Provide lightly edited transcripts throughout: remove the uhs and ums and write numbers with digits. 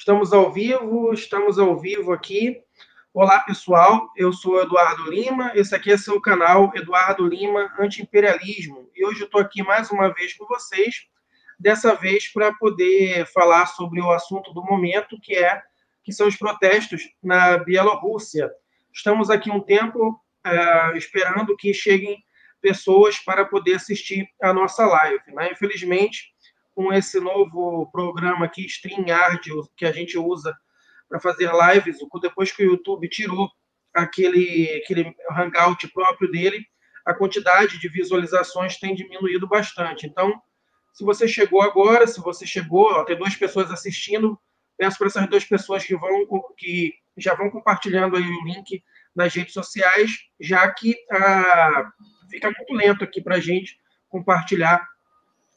Estamos ao vivo aqui. Olá, pessoal, eu sou Eduardo Lima, esse aqui é seu canal Eduardo Lima Anti-Imperialismo, e hoje eu estou aqui mais uma vez com vocês, dessa vez para poder falar sobre o assunto do momento, que são os protestos na Bielorrússia. Estamos aqui um tempo esperando que cheguem pessoas para poder assistir a nossa live, né? Infelizmente, com esse novo programa aqui, StreamYard, que a gente usa para fazer lives, depois que o YouTube tirou aquele hangout próprio dele, a quantidade de visualizações tem diminuído bastante. Então, se você chegou agora, tem 2 pessoas assistindo, peço para essas 2 pessoas que já vão compartilhando aí o link nas redes sociais, já que fica muito lento aqui para a gente compartilhar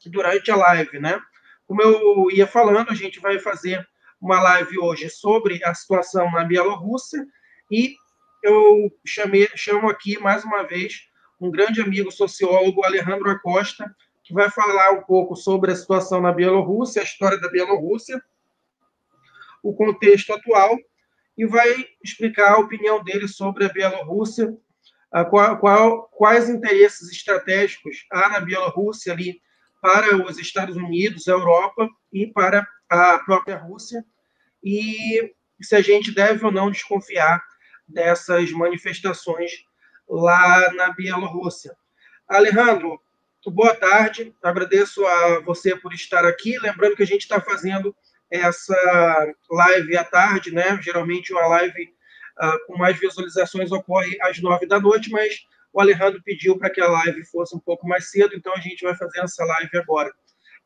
durante a live, né? Como eu ia falando, a gente vai fazer uma live hoje sobre a situação na Bielorrússia e eu chamo aqui mais uma vez um grande amigo sociólogo, Alejandro Acosta, que vai falar um pouco sobre a situação na Bielorrússia, a história da Bielorrússia, o contexto atual, e vai explicar a opinião dele sobre a Bielorrússia, quais interesses estratégicos há na Bielorrússia ali para os Estados Unidos, a Europa e para a própria Rússia, e se a gente deve ou não desconfiar dessas manifestações lá na Bielorrússia. Alejandro, boa tarde, agradeço a você por estar aqui, lembrando que a gente está fazendo essa live à tarde, né? Geralmente uma live com mais visualizações ocorre às 9 da noite, mas o Alejandro pediu para que a live fosse um pouco mais cedo, então a gente vai fazer essa live agora.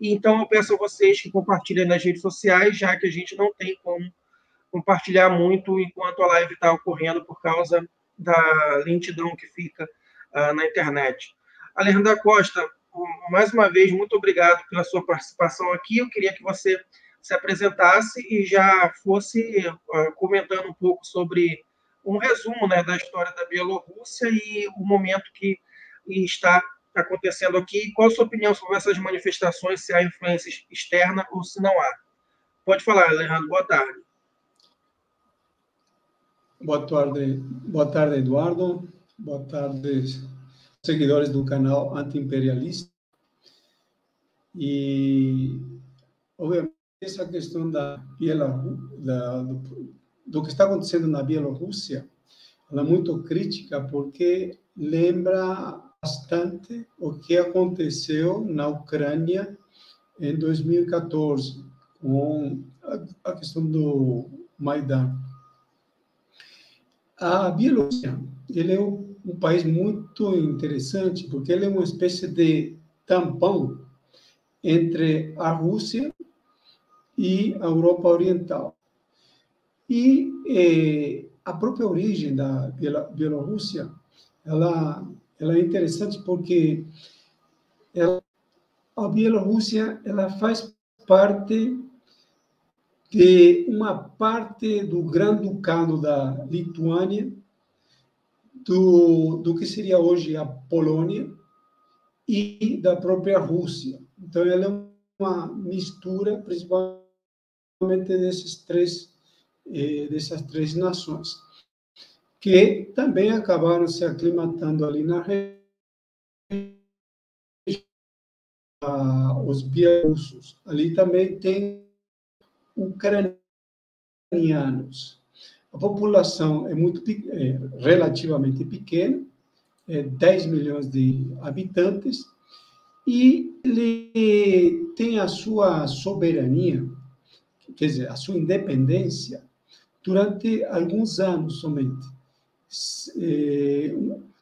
E então eu peço a vocês que compartilhem nas redes sociais, já que a gente não tem como compartilhar muito enquanto a live está ocorrendo por causa da lentidão que fica na internet. Alejandro Costa, mais uma vez, muito obrigado pela sua participação aqui. Eu queria que você se apresentasse e já fosse comentando um pouco sobre um resumo, né, da história da Bielorrússia e o momento que está acontecendo aqui. Qual a sua opinião sobre essas manifestações, se há influência externa ou se não há? Pode falar, Alejandro. Boa tarde. Boa tarde, Eduardo. Boa tarde, seguidores do canal Anti-Imperialista. E, obviamente, essa questão do que está acontecendo na Bielorrússia, ela é muito crítica porque lembra bastante o que aconteceu na Ucrânia em 2014, com a questão do Maidan. A Bielorrússia, ele é um país muito interessante, porque ele é uma espécie de tampão entre a Rússia e a Europa Oriental. E a própria origem da Bielorrússia, ela é interessante porque a Bielorrússia ela faz parte de uma parte do Grande Ducado da Lituânia, do que seria hoje a Polônia e da própria Rússia. Então, ela é uma mistura, principalmente, dessas três nações, que também acabaram se aclimatando ali na região. Os bielorrussos. Ali também tem ucranianos. A população é relativamente pequena, 10 milhões de habitantes, e ele tem a sua soberania, quer dizer, a sua independência, durante alguns anos somente.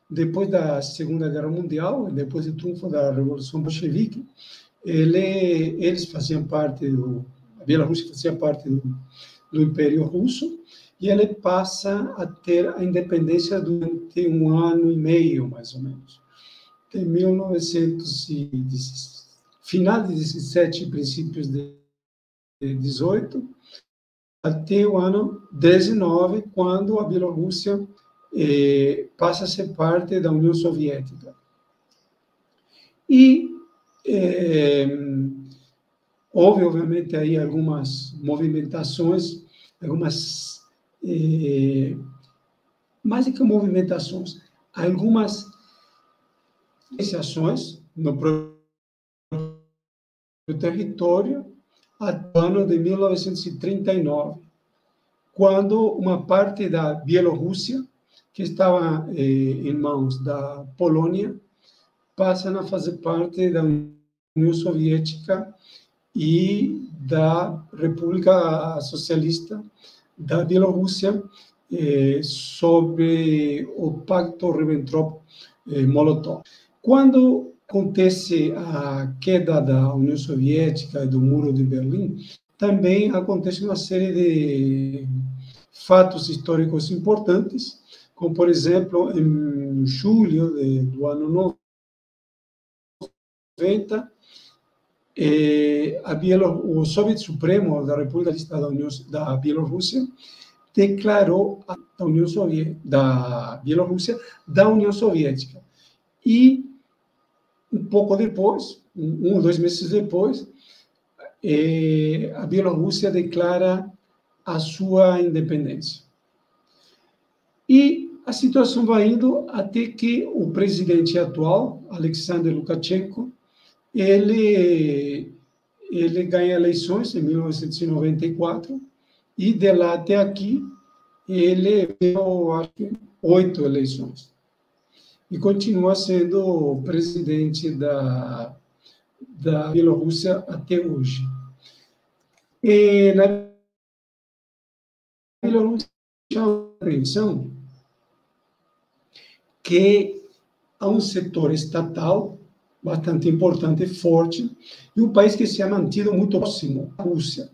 Depois da Segunda Guerra Mundial, depois do triunfo da Revolução Bolchevique, eles faziam parte a Bielorrússia fazia parte do Império Russo, e ele passa a ter a independência durante 1 ano e meio, mais ou menos. Em final de 17 e princípios de 18, até o ano 19, quando a Bielorrússia passa a ser parte da União Soviética. E Houve, obviamente, aí algumas movimentações, algumas, mais do que movimentações, algumas iniciações no território até o ano de 1939, quando uma parte da Bielorrússia, que estava em mãos da Polônia, passa a fazer parte da União Soviética e da República Socialista da Bielorrússia, sobre o Pacto Ribbentrop-Molotov. Quando acontece a queda da União Soviética e do Muro de Berlim, também acontece uma série de fatos históricos importantes, como, por exemplo, em julho do ano 90, o Soviet Supremo da República da Bielorrússia declarou a da Bielorrússia da União Soviética. E um pouco depois, 1 ou 2 meses depois, a Bielorrússia declara a sua independência. E a situação vai indo até que o presidente atual, Alexander Lukashenko, ele ganha eleições em 1994, e de lá até aqui ele ganhou, acho que, 8 eleições. E continua sendo presidente da Bielorrússia até hoje. E na Bielorrússia chama a atenção que há um setor estatal bastante importante e forte, e um país que se ha mantido muito próximo à Rússia,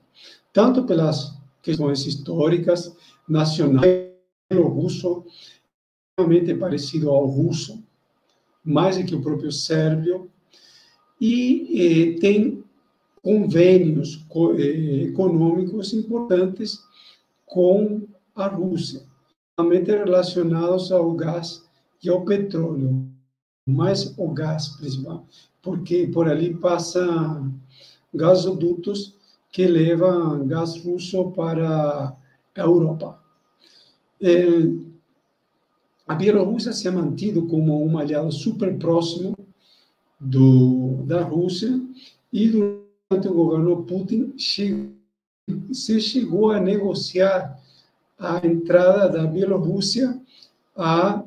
tanto pelas questões históricas, nacionais, o russo realmente parecido ao russo, mais do que o próprio sérvio, e tem convênios econômicos importantes com a Rússia, realmente relacionados ao gás e ao petróleo, mais o gás principal, porque por ali passa gasodutos que levam gás russo para a Europa. A Bielorrússia se ha mantido como um aliado super próximo da Rússia, e durante o governo Putin se chegou a negociar a entrada da Bielorrússia a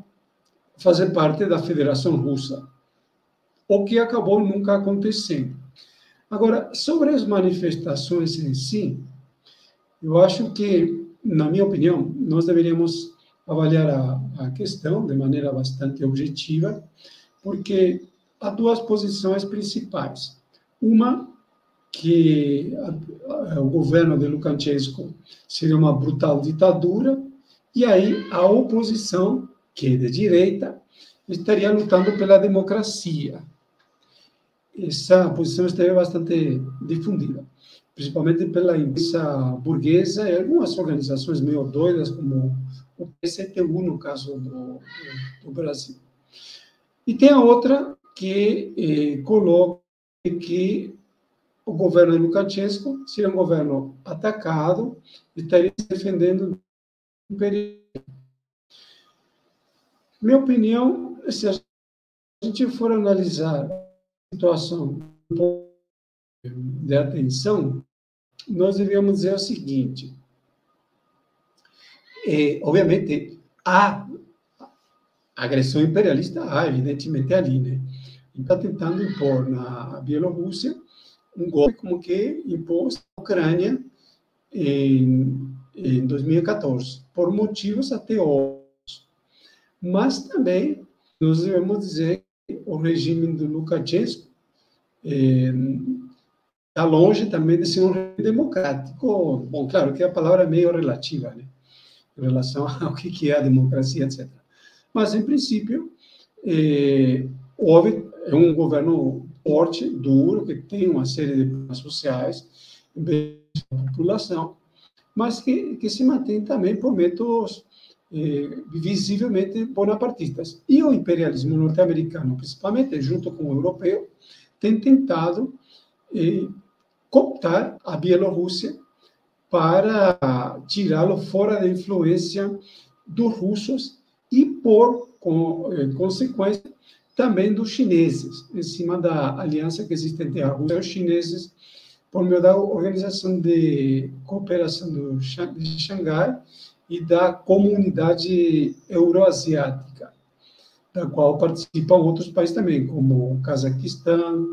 fazer parte da Federação Russa, o que acabou nunca acontecendo. Agora, sobre as manifestações em si, eu acho que, na minha opinião, nós deveríamos avaliar a questão de maneira bastante objetiva, porque há 2 posições principais. Uma, que o governo de Lukashenko seria uma brutal ditadura, e aí a oposição, que é de direita, estaria lutando pela democracia. Essa posição esteve bastante difundida, principalmente pela imprensa burguesa e algumas organizações meio doidas, como o PCTU, no caso do Brasil. E tem a outra que coloca que o governo de Lukashenko seria um governo atacado, estaria se defendendo do imperialismo. Minha opinião, se a gente for analisar a situação de atenção, nós devíamos dizer o seguinte: obviamente, há agressão imperialista, evidentemente, ali, né? Está tentando impor na Bielorrússia um golpe como que impôs na Ucrânia em 2014, por motivos até óbvios. Mas também nós devemos dizer que o regime do Lukashenko está longe também de ser um regime democrático. Bom, claro que a palavra é meio relativa, né, em relação ao que é a democracia, etc. Mas, em princípio, houve um governo forte, duro, que tem uma série de problemas sociais, bem da população, mas que se mantém também por métodos visivelmente bonapartistas. E o imperialismo norte-americano, principalmente junto com o europeu, tem tentado cooptar a Bielorrússia para tirá-lo fora da influência dos russos e, por consequência, também dos chineses, em cima da aliança que existe entre a Rússia e os chineses, por meio da Organização de Cooperação de Xangai e da Comunidade Euroasiática, da qual participam outros países também, como o Cazaquistão,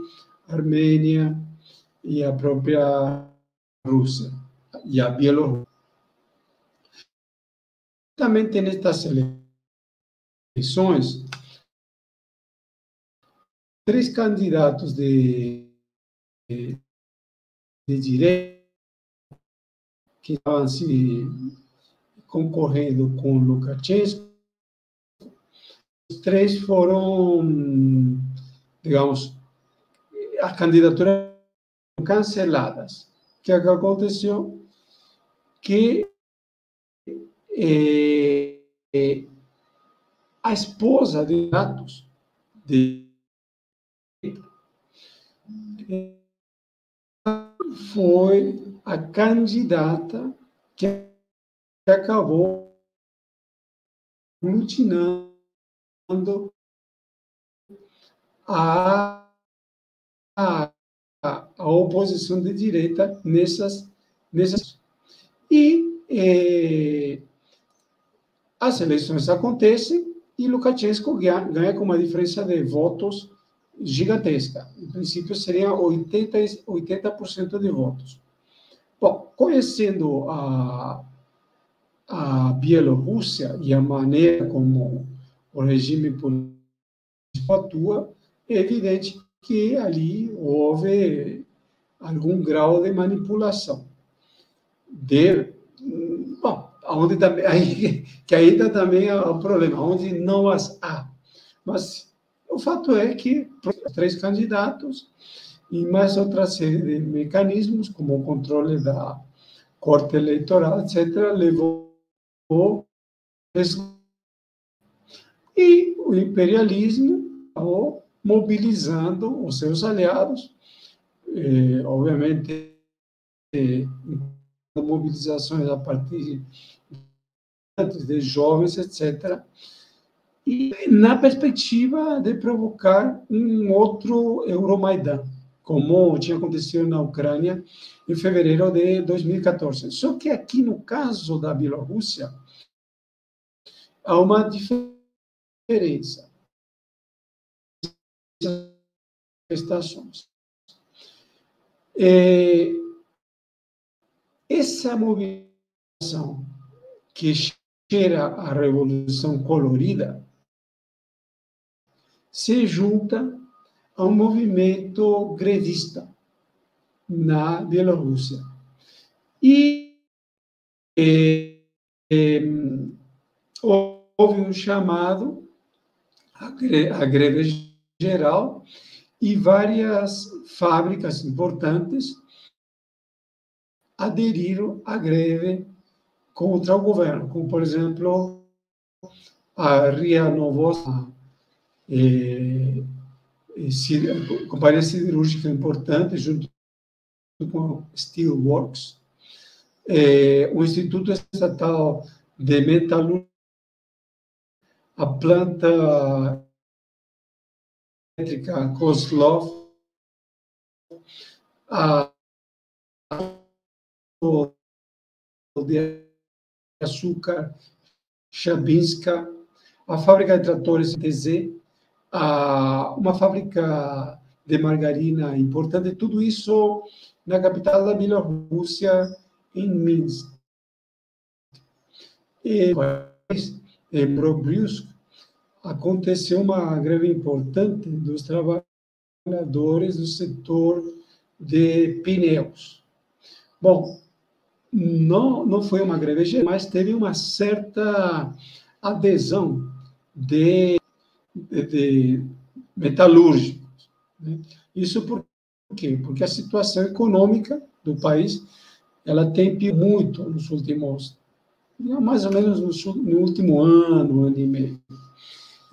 Armênia e a própria Rússia e a Bielorrússia. Também tem estas eleições 3 candidatos de direita que estavam se concorrendo com Lukashenko. Os 3 foram, digamos, as candidaturas canceladas. O que aconteceu? Que a esposa de Atos foi a candidata que acabou aglutinando a oposição de direita nessas e as eleições acontecem e Lukashenko ganha com uma diferença de votos gigantesca. Em princípio, seria 80% de votos. Bom, conhecendo a Bielorrússia e a maneira como o regime político atua, é evidente que ali houve algum grau de manipulação. Bom, onde também, que ainda também é um problema, onde não as há. Mas o fato é que 3 candidatos e mais outra série de mecanismos, como o controle da Corte Eleitoral, etc., levou e o imperialismo acabou mobilizando os seus aliados, obviamente, mobilizações a partir de jovens, etc., e na perspectiva de provocar um outro Euromaidan, como tinha acontecido na Ucrânia em fevereiro de 2014. Só que aqui, no caso da Bielorrússia, há uma diferença. Essa mobilização que cheira a Revolução Colorida se junta a um movimento grevista na Bielorrússia. E houve um chamado à greve geral e várias fábricas importantes aderiram à greve contra o governo, como, por exemplo, a RIA Novosti, companhia siderúrgica importante, junto com a Steelworks, o Instituto Estatal de Metalurgia, a planta elétrica Kozlov, a de açúcar Chabinska, a fábrica de tratores TZ, uma fábrica de margarina importante, tudo isso na capital da Bielorrússia, em Minsk. E em Brobrusk aconteceu uma greve importante dos trabalhadores do setor de pneus. Bom, não foi uma greve geral, mas teve uma certa adesão de metalúrgicos. Né? Isso por quê? Porque a situação econômica do país ela tem piorado muito nos últimos, mais ou menos no último ano e meio.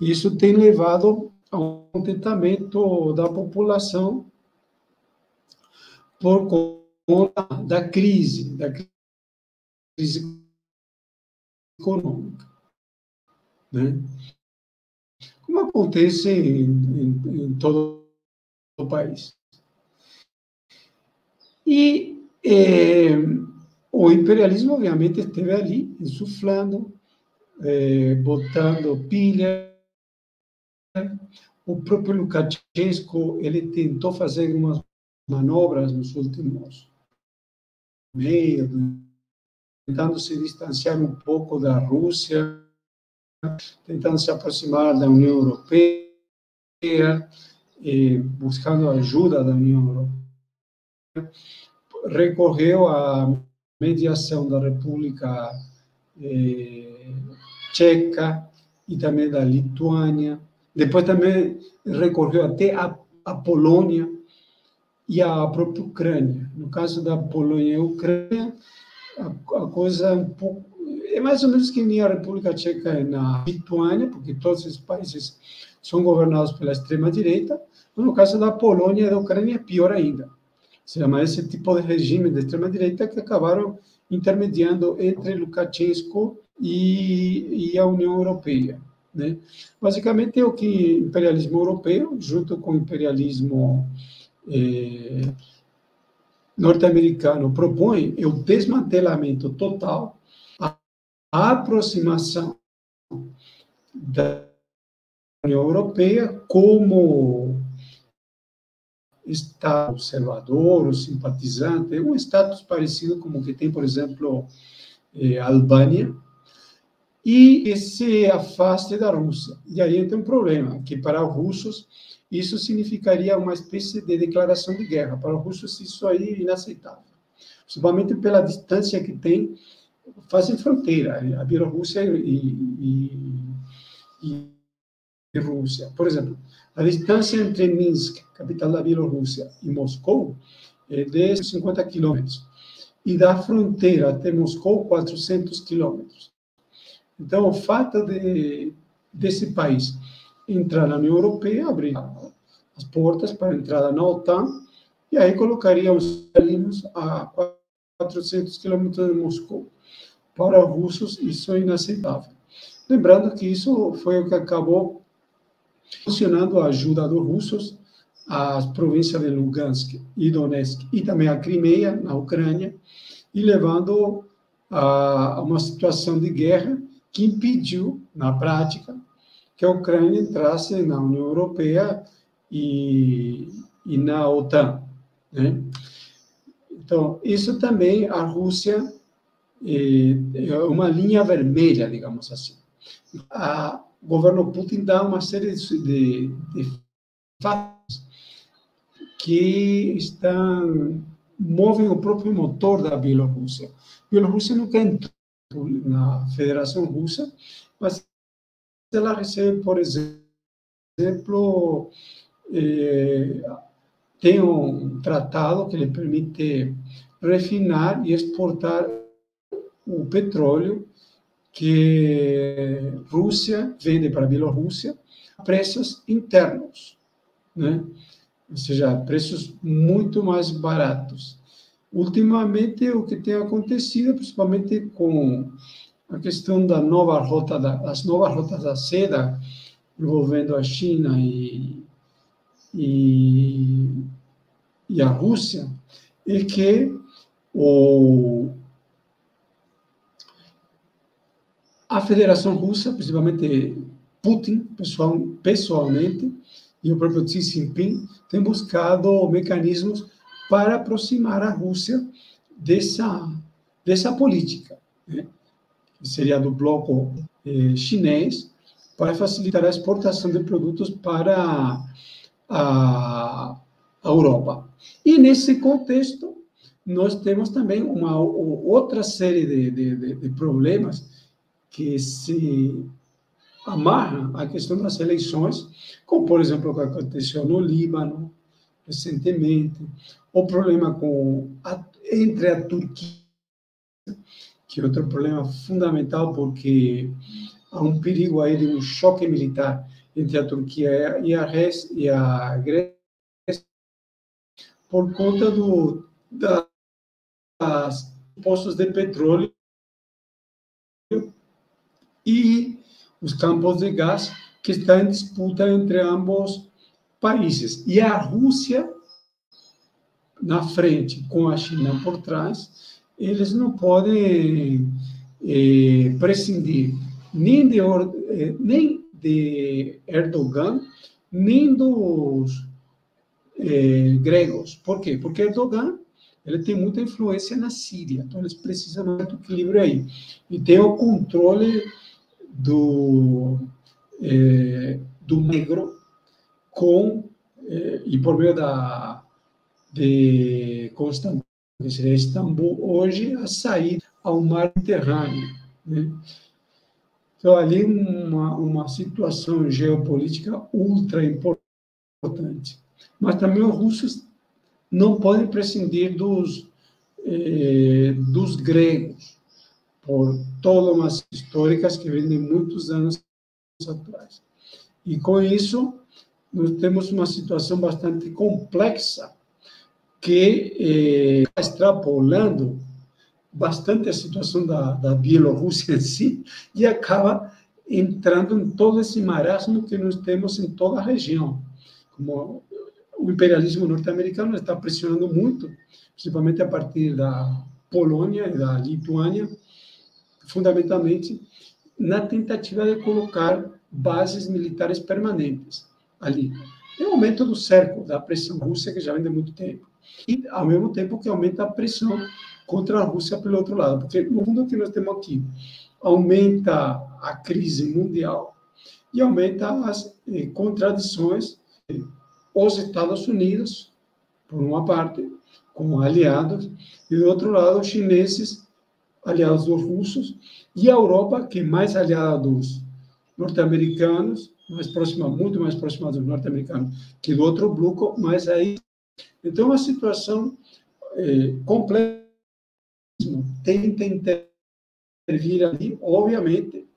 Isso tem levado ao contentamento da população por conta da crise econômica, né? Como acontece em todo o país. E o imperialismo, obviamente, esteve ali, insuflando, botando pilha. O próprio Lukashenko, ele tentou fazer umas manobras nos últimos meses, tentando se distanciar um pouco da Rússia, tentando se aproximar da União Europeia, buscando a ajuda da União Europeia. Recorreu à mediação da República Tcheca e também da Lituânia. Depois também recorreu até a Polônia e a própria Ucrânia. No caso da Polônia e Ucrânia, a coisa é um pouco... É mais ou menos que nem a República Tcheca e na Lituânia, porque todos esses países são governados pela extrema-direita. No caso da Polônia e da Ucrânia, é pior ainda. Se chama esse tipo de regime de extrema-direita que acabaram intermediando entre Lukashenko e a União Europeia, né? Basicamente, é o que o imperialismo europeu, junto com o imperialismo norte-americano, propõe, é o desmantelamento total, a aproximação da União Europeia como Estado observador ou simpatizante, um status parecido com o que tem, por exemplo, a Albânia, e que se afaste da Rússia. E aí entra um problema, que para os russos isso significaria uma espécie de declaração de guerra. Para os russos isso aí é inaceitável, principalmente pela distância que tem, fazem fronteira, a Bielorrússia e Rússia. Por exemplo, a distância entre Minsk, capital da Bielorrússia, e Moscou é de 50 quilômetros. E da fronteira até Moscou, 400 quilômetros. Então, o fato desse país entrar na União Europeia, abrir as portas para a entrada na OTAN, e aí colocaria os ucranianos a 400 quilômetros de Moscou. Para os russos, isso é inaceitável. Lembrando que isso foi o que acabou funcionando a ajuda dos russos às províncias de Lugansk e Donetsk, e também a Crimeia, na Ucrânia, e levando a uma situação de guerra que impediu, na prática, que a Ucrânia entrasse na União Europeia e na OTAN, né? Então, isso também, a Rússia é uma linha vermelha, digamos assim. O governo Putin dá uma série de fatos que movem o próprio motor da Bielorrússia. A Bielorrússia nunca entrou na Federação Russa, mas ela recebe, por exemplo, tem um tratado que lhe permite refinar e exportar o petróleo que a Rússia vende para a Bielorrússia a preços internos, né? Ou seja, preços muito mais baratos. Ultimamente, o que tem acontecido, principalmente com a questão das novas rotas da seda, envolvendo a China e a Rússia, é que a Federação Russa, principalmente Putin, pessoalmente, e o próprio Xi Jinping, tem buscado mecanismos para aproximar a Rússia dessa política, né? Que seria do bloco chinês, para facilitar a exportação de produtos para a Europa. E nesse contexto, nós temos também uma outra série de problemas que se amarram à questão das eleições, como, por exemplo, o que aconteceu no Líbano recentemente, o problema entre a Turquia, que é outro problema fundamental, porque há um perigo aí de um choque militar entre a Turquia e a Grécia, por conta das postos de petróleo e os campos de gás que estão em disputa entre ambos países. E a Rússia, na frente, com a China por trás, eles não podem prescindir nem de Erdogan, nem dos gregos. Por quê? Porque Erdogan ele tem muita influência na Síria, então eles precisam de um equilíbrio aí. E tem o controle do Negro e por meio de Constantinopla, que seria Istambul, hoje a saída ao mar Mediterrâneo, né? Então, ali uma situação geopolítica ultra importante. Mas também os russos não podem prescindir dos gregos, por todas umas históricas que vêm de muitos anos atrás. E com isso, nós temos uma situação bastante complexa que está extrapolando bastante a situação da Bielorrússia em si e acaba entrando em todo esse marasmo que nós temos em toda a região. Como o imperialismo norte-americano está pressionando muito, principalmente a partir da Polônia e da Lituânia, fundamentalmente na tentativa de colocar bases militares permanentes ali. Tem um aumento do cerco, da pressão russa, que já vem de muito tempo. E, ao mesmo tempo, que aumenta a pressão contra a Rússia pelo outro lado. Porque, no mundo que nós temos aqui, aumenta a crise mundial e aumenta as contradições. Os Estados Unidos, por uma parte, como aliados, e, do outro lado, os chineses, aliados dos russos, e a Europa, que é mais aliada dos norte-americanos, muito mais próxima dos norte-americanos que do outro bloco, mas aí... Então, uma situação complexa, tenta intervir ali, obviamente,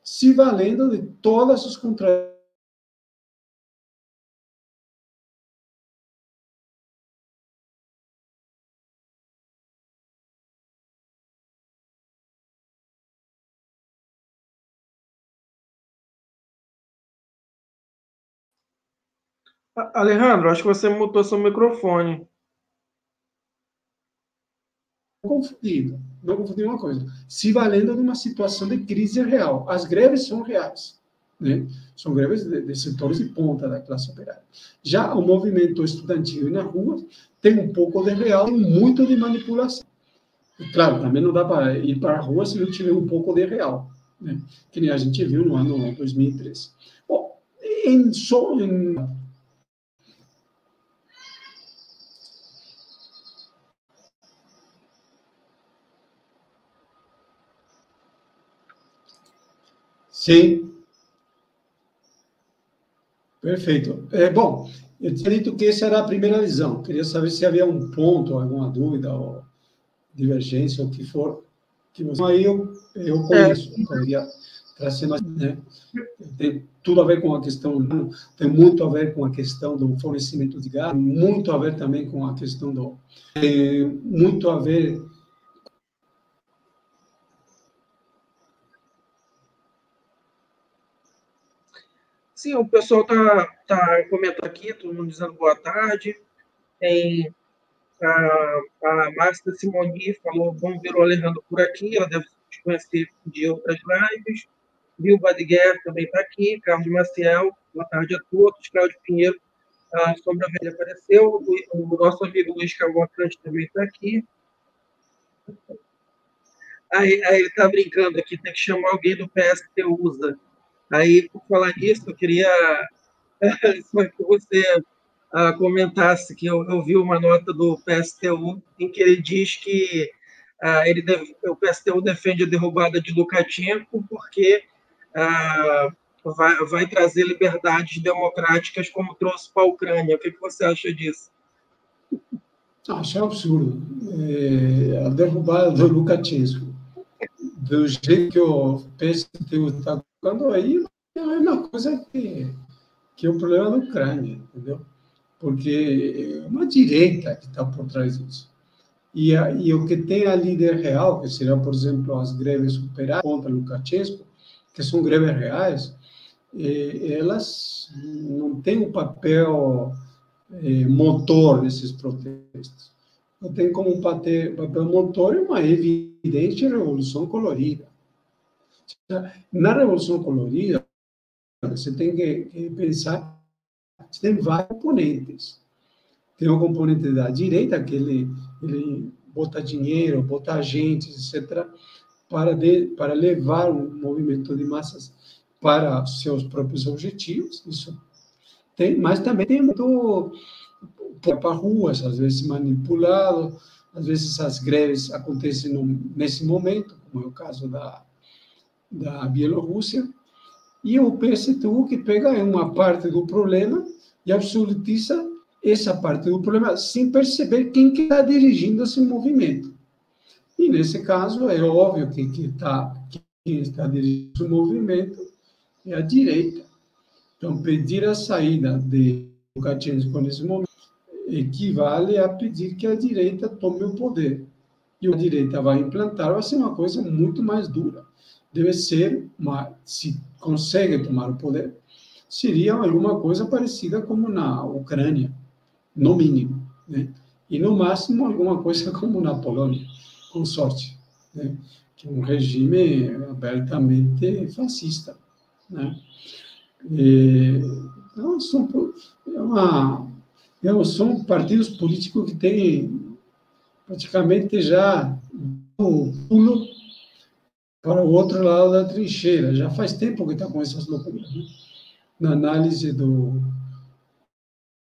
se valendo de todas as contradições. Alejandro, acho que você mutou seu microfone. Não confundir uma coisa. Se valendo de uma situação de crise real. As greves são reais, né? São greves de setores de ponta da classe operária. Já o movimento estudantil na rua tem um pouco de real e muito de manipulação. E, claro, também não dá para ir para a rua se não tiver um pouco de real, né? Que nem a gente viu no ano 2013. Bom, sim, perfeito. Bom, eu tinha dito que essa era a primeira visão. Queria saber se havia um ponto, alguma dúvida ou divergência, ou o que for. Aí eu conheço, poderia trazer mais, né? Tem tudo a ver com a questão, tem muito a ver com a questão do fornecimento de gás, muito a ver também com a questão muito a ver. Sim, o pessoal tá comentando aqui, todo mundo dizendo boa tarde. Tem a Márcia Simoni falou, bom ver o Alejandro por aqui, ela deve te conhecer de outras lives. Bill Badiguer também está aqui, Carlos Maciel, boa tarde a todos. Cláudio Pinheiro, a Sombra Velha apareceu, o nosso amigo Luiz Cavalcante também está aqui. Aí ele está brincando aqui, tem que chamar alguém do PSTUSA. Aí, por falar nisso, eu queria que você comentasse que eu vi uma nota do PSTU em que ele diz que o PSTU defende a derrubada de Lukashenko porque vai trazer liberdades democráticas como trouxe para a Ucrânia. O que você acha disso? Acho absurdo. A derrubada do Lukashenko, do jeito que o PSTU está colocando aí, é a mesma coisa que o problema da Ucrânia, entendeu? porque é uma direita que está por trás disso. E o que tem a líder real, que será, por exemplo, as greves operárias contra Lukashenko, que são greves reais, elas não têm um papel motor nesses protestos. Tem como um papel motor uma evidente revolução colorida. Na revolução colorida, você tem que pensar, você tem vários componentes. Tem um componente da direita, que ele bota dinheiro, bota agentes, etc., para levar um movimento de massas para seus próprios objetivos. Isso tem, mas também tem muito para ruas, às vezes manipulado, às vezes as greves acontecem nesse momento, como é o caso da Bielorrússia, e o PSTU que pega uma parte do problema e absolutiza essa parte do problema sem perceber quem que está dirigindo esse movimento. E nesse caso é óbvio que quem está dirigindo o movimento é a direita. Então, pedir a saída de Lukashenko nesse momento equivale a pedir que a direita tome o poder. E a direita vai implantar, vai ser uma coisa muito mais dura. Deve ser, se consegue tomar o poder, seria alguma coisa parecida como na Ucrânia, no mínimo, né? E no máximo alguma coisa como na Polônia, com sorte, né? Que é um regime abertamente fascista, né? Então, são partidos políticos que têm praticamente já o pulo para o outro lado da trincheira. Já faz tempo que está com essas loucuras, né? Na análise do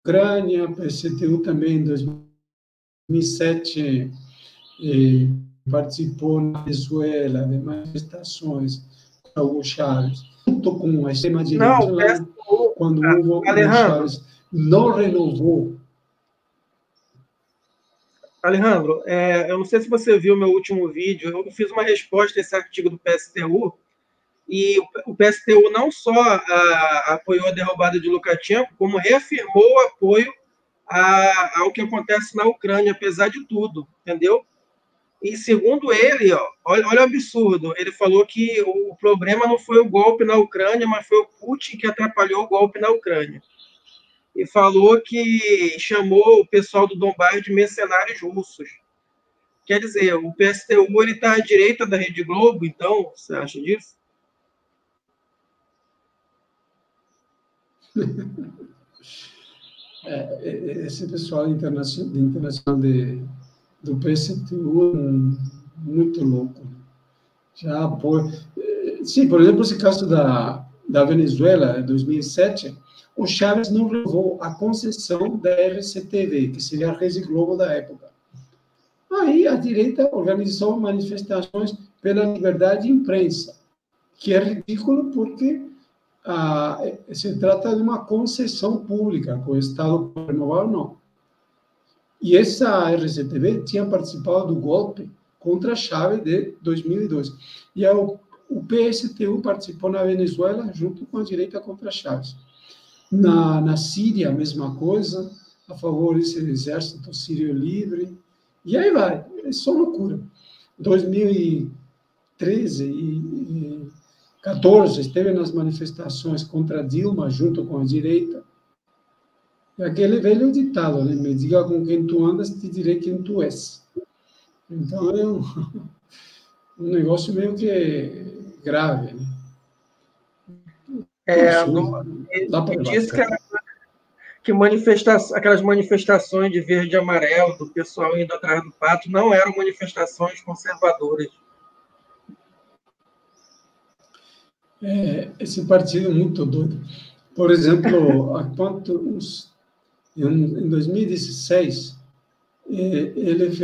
Ucrânia, PSTU também em 2007 participou na Venezuela de manifestações contra Hugo Chávez, junto com a extrema-direita, quando Hugo Chávez não renovou. Alejandro, eu não sei se você viu meu último vídeo, eu fiz uma resposta a esse artigo do PSTU, e o PSTU não só apoiou a derrubada de Lukashenko, como reafirmou o apoio ao que acontece na Ucrânia, apesar de tudo, entendeu? E segundo ele, olha o absurdo, ele falou que o problema não foi o golpe na Ucrânia, mas foi o Putin que atrapalhou o golpe na Ucrânia. E falou que chamou o pessoal do Donbás de mercenários russos. Quer dizer, o PSTU está à direita da Rede Globo, então, você acha disso? Esse pessoal internacional do PSTU é muito louco. Já apoia. Sim, por exemplo, esse caso da Venezuela, em 2007, o Chávez não renovou a concessão da RCTV, que seria a Rede Globo da época. Aí a direita organizou manifestações pela liberdade de imprensa, que é ridículo porque se trata de uma concessão pública, que o Estado pode renovar ou não. E essa RCTV tinha participado do golpe contra Chávez de 2002. E o PSTU participou na Venezuela junto com a direita contra Chávez. Na Síria, a mesma coisa, a favor desse exército sírio livre. E aí vai, é só loucura. 2013 e 2014 esteve nas manifestações contra Dilma junto com a direita. É aquele velho ditado, né? Me diga com quem tu andas, te direi quem tu és. Então é um negócio meio que grave, né? Disse que aquelas manifestações de verde e amarelo, do pessoal indo atrás do pato, não eram manifestações conservadoras. Esse partido é muito doido. Por exemplo, em 2016, eles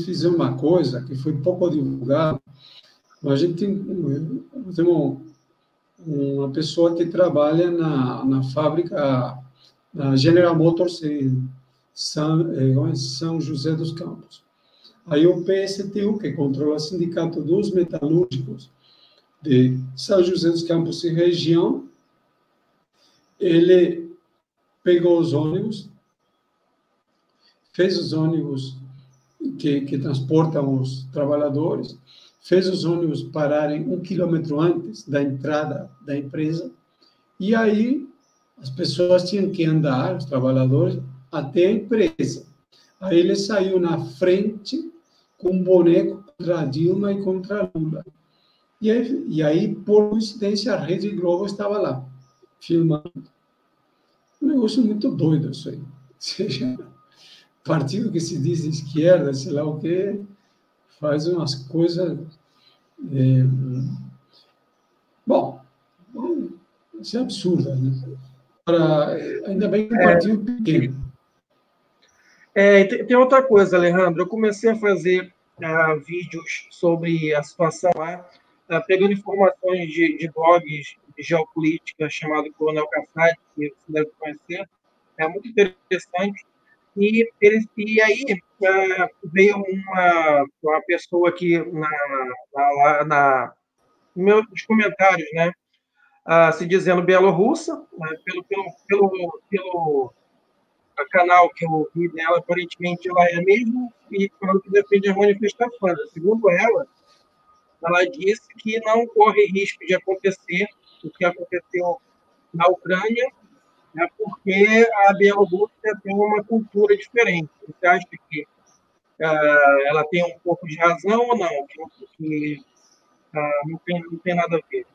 fizeram uma coisa que foi pouco divulgada. A gente tem uma pessoa que trabalha na fábrica da General Motors em São José dos Campos. Aí o PSTU, que controla o sindicato dos metalúrgicos de São José dos Campos e região, ele pegou os ônibus fez os ônibus que transportam os trabalhadores, fez os ônibus pararem 1 quilômetro antes da entrada da empresa, e aí as pessoas tinham que andar, os trabalhadores, até a empresa. Aí ele saiu na frente com um boneco contra a Dilma e contra a Lula. E aí, por coincidência, a Rede Globo estava lá, filmando. Um negócio muito doido isso aí. Ou seja, partido que se diz de esquerda, sei lá o quê, faz umas coisas... Bom, isso é absurdo, né? Ainda bem que um partido pequeno. Tem outra coisa, Alejandro. Eu comecei a fazer vídeos sobre a situação lá, pegando informações de blogs de geopolítica chamado Coronel Kassab, que você deve conhecer. É muito interessante. E aí veio uma pessoa aqui nos comentários, né, se dizendo bielorrussa, né, pelo canal que eu vi dela, aparentemente ela é mesmo, e falando que defende as manifestações. Segundo ela disse que não corre risco de acontecer o que aconteceu na Ucrânia, né, porque a Bielorrússia tem uma cultura diferente. Você acha que ela tem um pouco de razão ou não? Que não tem nada a ver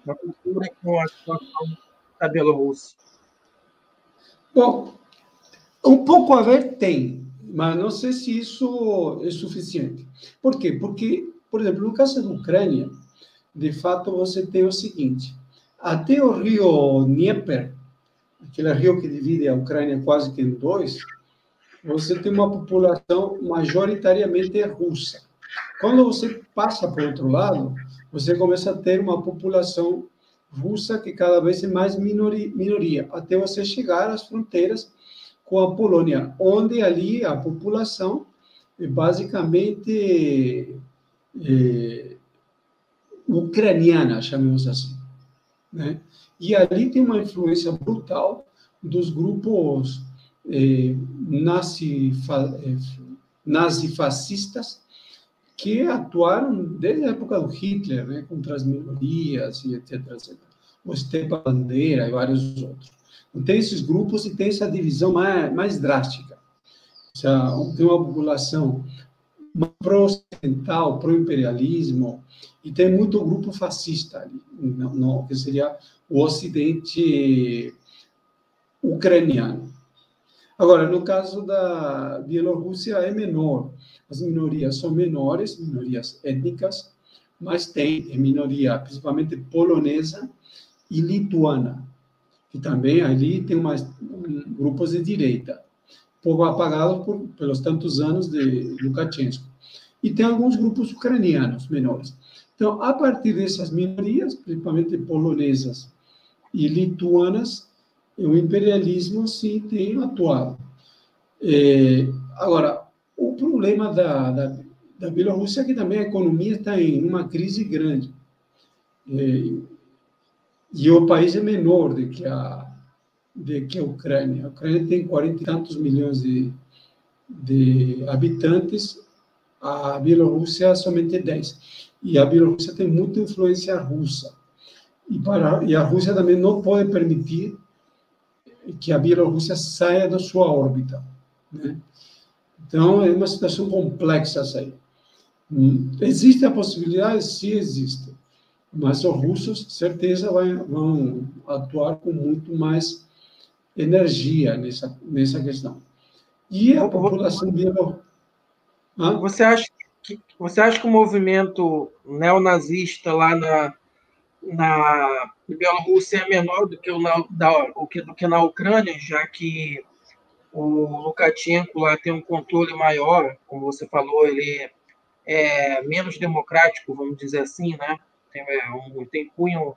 a cultura com a situação da Bielorrússia? Bom, um pouco a ver tem, mas não sei se isso é suficiente. Por quê? Porque, por exemplo, no caso da Ucrânia, de fato, você tem o seguinte: até o rio Dnieper, aquele rio que divide a Ucrânia quase que em dois, você tem uma população majoritariamente russa. Quando você passa para o outro lado, você começa a ter uma população russa que cada vez é mais minoria, até você chegar às fronteiras com a Polônia, onde ali a população é basicamente ucraniana, chamemos assim, né? E ali tem uma influência brutal dos grupos nazifascistas que atuaram desde a época do Hitler, né, contra as minorias e etc, etc. O Stepan Bandeira e vários outros. Então, tem esses grupos e tem essa divisão mais drástica. Tem uma população pró-ocidental, pró-imperialismo, e tem muito grupo fascista ali, que seria o Ocidente ucraniano. Agora, no caso da Bielorrússia, é menor. As minorias são menores, minorias étnicas, mas tem minoria, principalmente polonesa e lituana, que também ali tem grupos de direita, pouco apagados pelos tantos anos de Lukashenko. E tem alguns grupos ucranianos menores. Então, a partir dessas minorias, principalmente polonesas e lituanas, o imperialismo sim tem atuado. Agora, o problema da Bielorrússia é que também a economia está em uma crise grande. E o país é menor do que a Ucrânia. A Ucrânia tem 40 e tantos milhões de habitantes, a Bielorrússia somente 10. E a Bielorrússia tem muita influência russa. E a Rússia também não pode permitir que a Bielorrússia saia da sua órbita, né? Então, é uma situação complexa essa aí. Existe a possibilidade? Sim, existe. Mas os russos, certeza, vão atuar com muito mais energia nessa questão. E a população bielorrussa... Você acha que o movimento neonazista lá na Bielorrússia é menor do que na Ucrânia, já que o Lukashenko lá tem um controle maior, como você falou, ele é menos democrático, vamos dizer assim, né? Tem cunho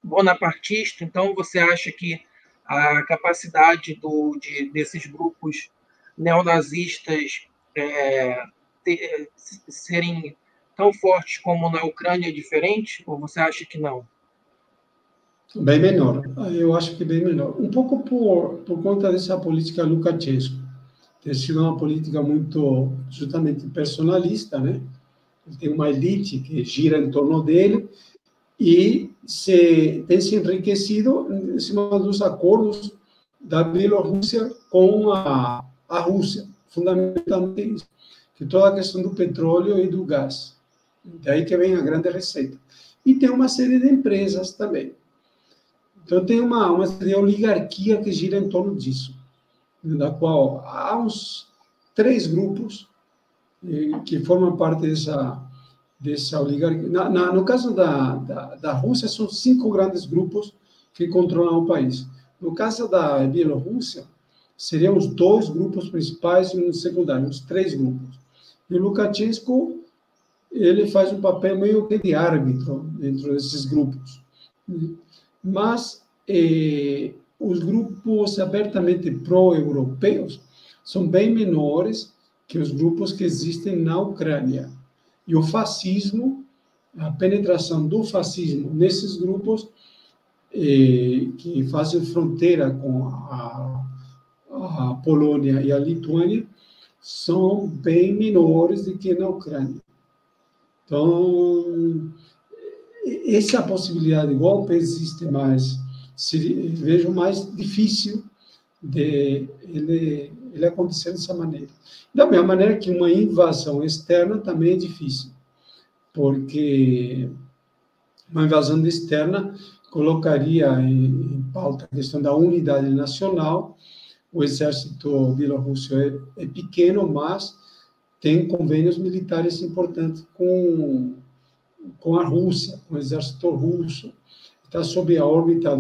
bonapartista. Então, você acha que a capacidade desses grupos neonazistas serem tão fortes como na Ucrânia é diferente? Ou você acha que não? Bem menor. Eu acho que bem menor. Um pouco por conta dessa política Lukashenko, tem sido uma política muito, justamente, personalista, né? Tem uma elite que gira em torno dele e tem se enriquecido em cima dos acordos da Bielorrússia com a Rússia, fundamentalmente isso, que toda a questão do petróleo e do gás. Daí que vem a grande receita. E tem uma série de empresas também. Então, tem uma série de oligarquia que gira em torno disso, da qual há uns 3 grupos que formam parte dessa oligarquia. No caso da Rússia, são 5 grandes grupos que controlam o país. No caso da Bielorrússia, seriam os 2 grupos principais e um secundário, os 3 grupos. E o Lukashenko, ele faz um papel meio que de árbitro dentro desses grupos. Mas os grupos abertamente pró-europeus são bem menores que os grupos que existem na Ucrânia. E o fascismo, a penetração do fascismo nesses grupos que fazem fronteira com a Polônia e a Lituânia são bem menores do que na Ucrânia. Então, essa possibilidade de golpe existe, mas vejo mais difícil de ele acontecer dessa maneira. Da mesma maneira que uma invasão externa também é difícil, porque uma invasão externa colocaria em pauta a questão da unidade nacional. O exército bielorrusso é pequeno, mas tem convênios militares importantes com a Rússia, com o exército russo, está sob a órbita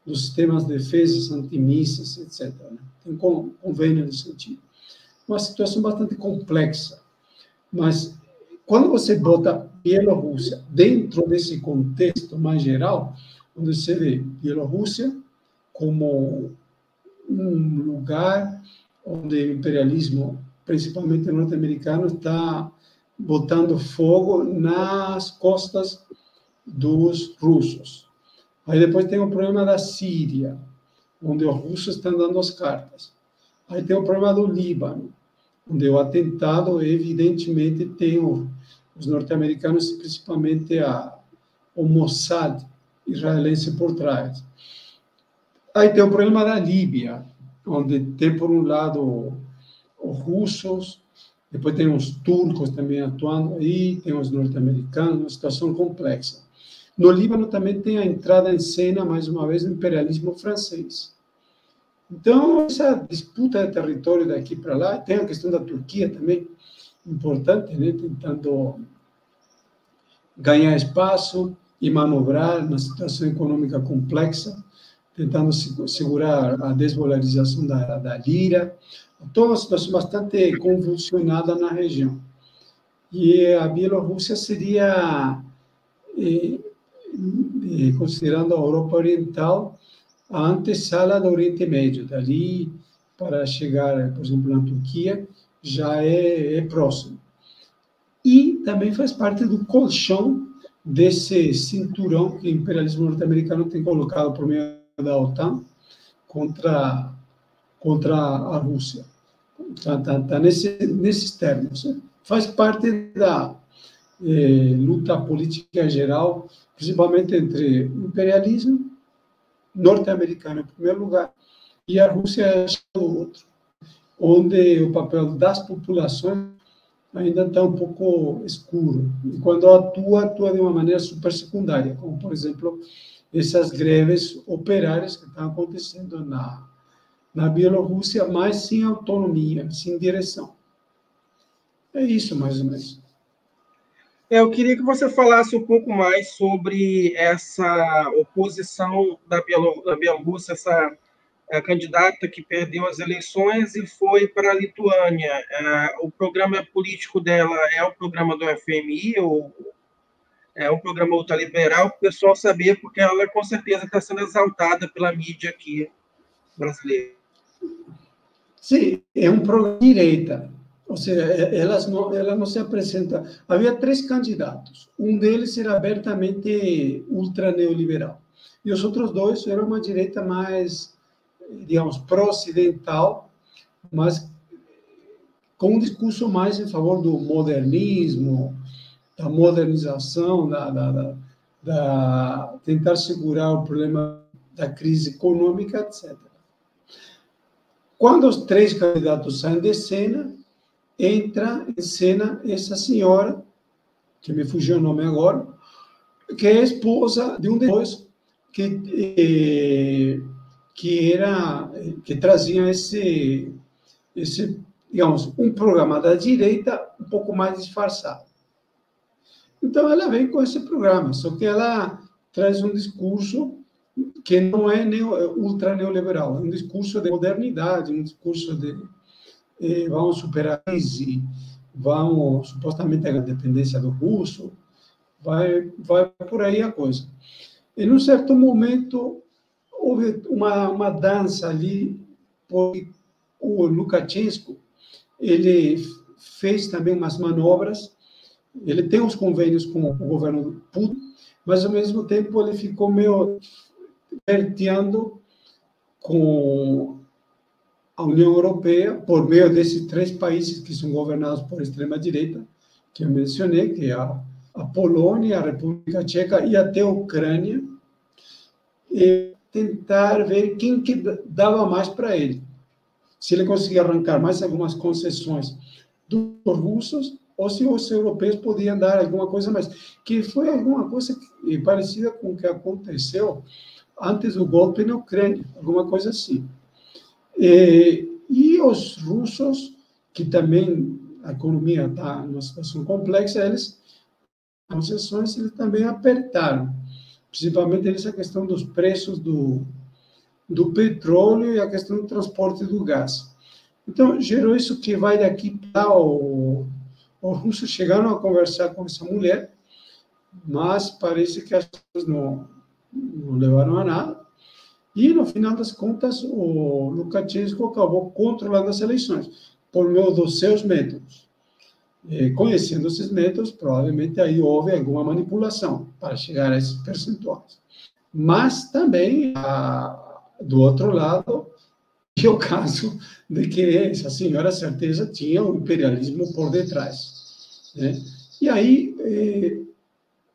dos sistemas de defesa, antimísseis, etc. Tem convênio nesse sentido. Uma situação bastante complexa, mas quando você bota Bielorrússia dentro desse contexto mais geral, onde você vê Bielorrússia como um lugar onde o imperialismo, principalmente norte-americano, está botando fogo nas costas dos russos. Aí depois tem o problema da Síria, onde os russos estão dando as cartas. Aí tem o problema do Líbano, onde o atentado, evidentemente, tem os norte-americanos, principalmente o Mossad israelense por trás. Aí tem o problema da Líbia, onde tem, por um lado, os russos, depois tem os turcos também atuando aí, tem os norte-americanos, uma situação complexa. No Líbano também tem a entrada em cena, mais uma vez, do imperialismo francês. Então, essa disputa de território daqui para lá, tem a questão da Turquia também, importante, né? Tentando ganhar espaço e manobrar na situação econômica complexa, tentando segurar a desvalorização da lira, toda uma situação bastante convulsionada na região. E a Bielorrússia seria, considerando a Europa Oriental, a antessala do Oriente Médio. Dali para chegar, por exemplo, na Turquia, já é próximo. E também faz parte do colchão desse cinturão que o imperialismo norte-americano tem colocado por meio da OTAN contra a Rússia. Está nesses termos. Faz parte da luta política geral, principalmente entre o imperialismo norte-americano, em primeiro lugar, e a Rússia é o outro, onde o papel das populações ainda está um pouco escuro. E quando atua de uma maneira super secundária, como, por exemplo, essas greves operárias que estão acontecendo na Bielorrússia, mas sem autonomia, sem direção. É isso, mais ou menos. Eu queria que você falasse um pouco mais sobre essa oposição da Bielorrússia, essa candidata que perdeu as eleições e foi para a Lituânia. O programa político dela é o programa do FMI, ou é um programa ultraliberal, para o pessoal saber, porque ela com certeza está sendo exaltada pela mídia aqui brasileira. Sim, é um programa de direita. Ou seja, ela não se apresenta. Havia 3 candidatos. Um deles era abertamente ultra-neoliberal. E os outros 2 eram uma direita mais, digamos, pró-ocidental, mas com um discurso mais em favor do modernismo, da modernização, tentar segurar o problema da crise econômica, etc. Quando os três candidatos saem de cena, entra em cena essa senhora, que me fugiu o nome agora, que é a esposa de um deles que trazia esse, digamos, um programa da direita um pouco mais disfarçado. Então, ela vem com esse programa, só que ela traz um discurso que não é ultra neoliberal, é um discurso de modernidade, um discurso de vamos superar a crise, vamos supostamente a independência do russo, vai por aí a coisa. Em um certo momento, houve uma dança ali, porque o Lukashenko, ele fez também umas manobras, ele tem uns convênios com o governo Putin, mas, ao mesmo tempo, ele ficou meio flirteando com a União Europeia, por meio desses três países que são governados por extrema-direita, que eu mencionei, que é a Polônia, a República Tcheca e até a Ucrânia, e tentar ver quem que dava mais para ele. Se ele conseguia arrancar mais algumas concessões dos russos, ou se os europeus podiam dar alguma coisa mais, que foi alguma coisa parecida com o que aconteceu antes do golpe na Ucrânia, alguma coisa assim. E os russos, que também a economia está numa situação complexa, eles, concessões, eles também apertaram, principalmente essa questão dos preços do petróleo e a questão do transporte do gás. Então, gerou isso que vai daqui para os russos chegaram a conversar com essa mulher, mas parece que as coisas não levaram a nada. E, no final das contas, o Lukashenko acabou controlando as eleições, por meio dos seus métodos. Conhecendo esses métodos, provavelmente aí houve alguma manipulação para chegar a esses percentuais. Mas também, do outro lado, é o caso de que essa senhora, certeza, tinha o imperialismo por detrás, né? E aí,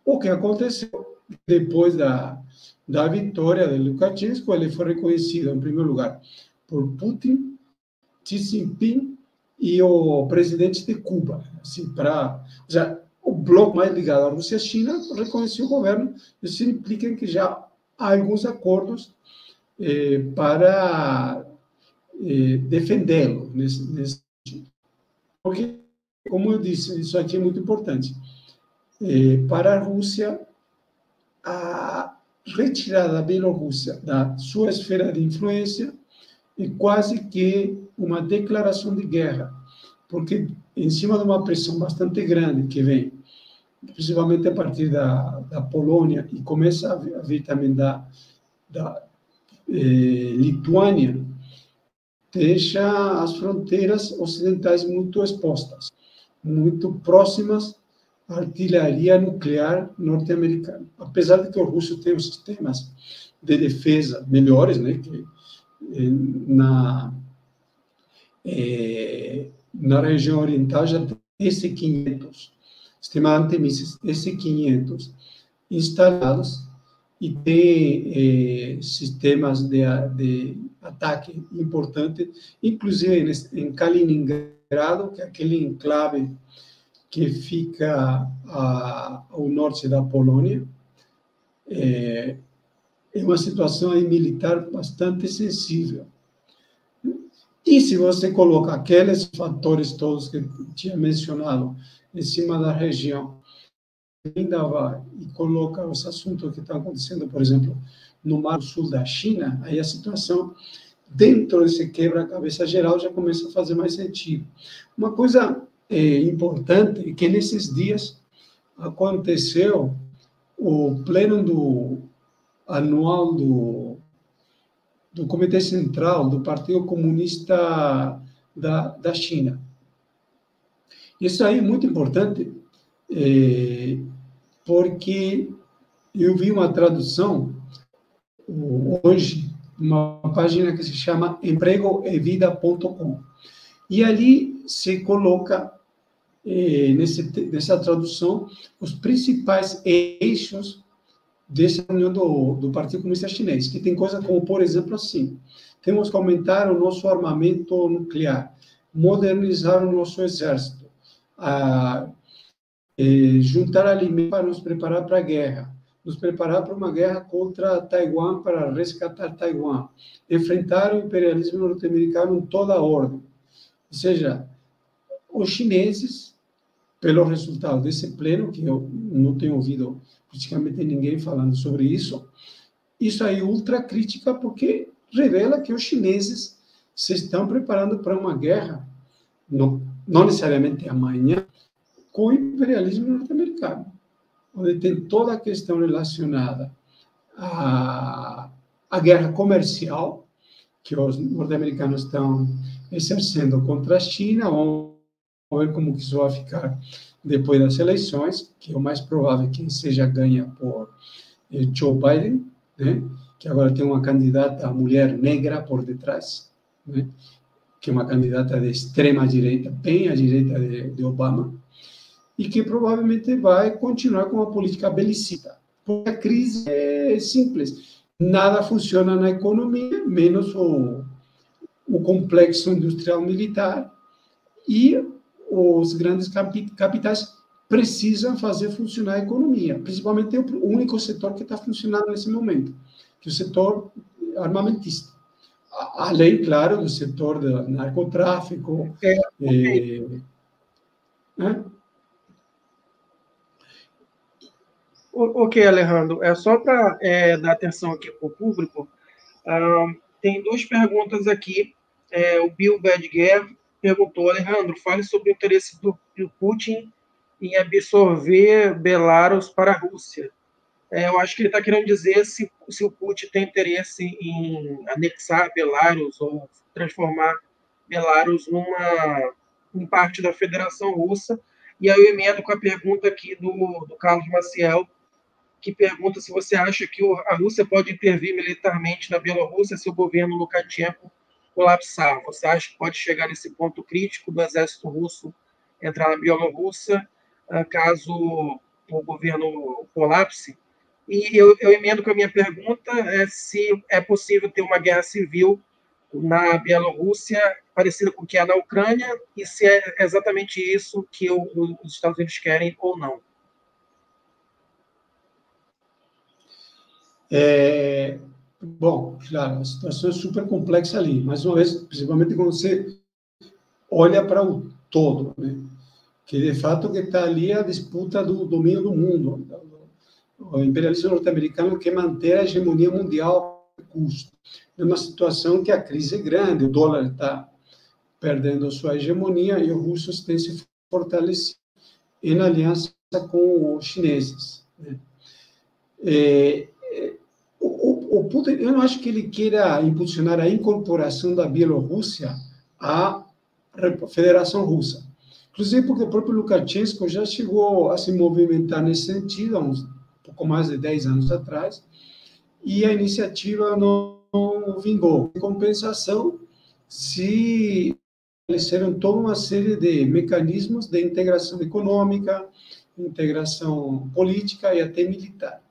o que aconteceu depois da vitória de Lukashenko, ele foi reconhecido, em primeiro lugar, por Putin, Xi Jinping e o presidente de Cuba. Assim, o bloco mais ligado à Rússia e à China reconheceu o governo. Isso implica que já há alguns acordos para defendê-lo nesse sentido. Porque, como eu disse, isso aqui é muito importante. Para a Rússia, a retirada da Bielorrússia da sua esfera de influência é quase que uma declaração de guerra, porque em cima de uma pressão bastante grande que vem, principalmente a partir da Polônia, e começa a vir também da Lituânia, deixa as fronteiras ocidentais muito expostas, muito próximas à artilharia nuclear norte-americana. Apesar de que os russos têm os sistemas de defesa melhores, né, que na região oriental já tem S-500, sistema antimísseis S-500 instalados, e tem sistemas de ataque importante, inclusive em Kaliningrado, que é aquele enclave que fica ao norte da Polônia. É uma situação aí militar bastante sensível. E se você coloca aqueles fatores todos que eu tinha mencionado em cima da região, ainda vai e coloca os assuntos que estão acontecendo, por exemplo, no Mar do Sul da China, aí a situação, dentro desse quebra-cabeça geral, já começa a fazer mais sentido. Uma coisa importante é que nesses dias aconteceu o pleno anual do Comitê Central do Partido Comunista da China. Isso aí é muito importante, porque eu vi uma tradução hoje, uma página que se chama empregoevida.com. E ali se coloca, nessa tradução, os principais eixos dessa reunião do Partido Comunista Chinês, que tem coisa como, por exemplo, assim, temos que aumentar o nosso armamento nuclear, modernizar o nosso exército, juntar alimentos para nos preparar para a guerra, nos preparar para uma guerra contra Taiwan, para resgatar Taiwan, enfrentar o imperialismo norte-americano em toda a ordem. Ou seja, os chineses, pelo resultado desse pleno, que eu não tenho ouvido praticamente ninguém falando sobre isso aí é ultra crítica, porque revela que os chineses se estão preparando para uma guerra, não necessariamente amanhã, com o imperialismo norte-americano, onde tem toda a questão relacionada à guerra comercial que os norte-americanos estão exercendo contra a China. Vamos ver como que isso vai ficar depois das eleições, que é o mais provável que seja ganha por Joe Biden, né? Que agora tem uma candidata mulher negra por detrás, né? Que é uma candidata de extrema direita, bem à direita de Obama, e que provavelmente vai continuar com uma política belicista. Porque a crise é simples. Nada funciona na economia, menos o complexo industrial militar, e os grandes capitais precisam fazer funcionar a economia, principalmente o único setor que está funcionando nesse momento, que é o setor armamentista. Além, claro, do setor do narcotráfico. Ok, Alejandro, é só para dar atenção aqui para o público. Tem duas perguntas aqui. O Bill Badger perguntou: Alejandro, fale sobre o interesse do Putin em absorver Belarus para a Rússia. Eu acho que ele está querendo dizer se o Putin tem interesse em anexar Belarus ou transformar Belarus em parte da Federação Russa. E aí eu emendo com a pergunta aqui do Carlos Maciel, que pergunta se você acha que a Rússia pode intervir militarmente na Bielorrússia se o governo Lukashenko colapsar. Você acha que pode chegar nesse ponto crítico do exército russo entrar na Bielorrússia, caso o governo colapse? E eu emendo com a minha pergunta se é possível ter uma guerra civil na Bielorrússia parecida com o que é na Ucrânia, e se é exatamente isso que os Estados Unidos querem ou não. Bom, claro, a situação é super complexa ali, mais uma vez, principalmente quando você olha para o todo, né? Que de fato que está ali a disputa do domínio do mundo. O imperialismo norte-americano quer manter a hegemonia mundial a custo. É uma situação que a crise é grande, o dólar está perdendo sua hegemonia e os russos têm se fortalecido em aliança com os chineses, né? O Putin, eu não acho que ele queira impulsionar a incorporação da Bielorrússia à Federação Russa. Inclusive porque o próprio Lukashenko já chegou a se movimentar nesse sentido, há uns pouco mais de 10 anos atrás, e a iniciativa não vingou. Em compensação, se estabeleceram toda uma série de mecanismos de integração econômica, integração política e até militar.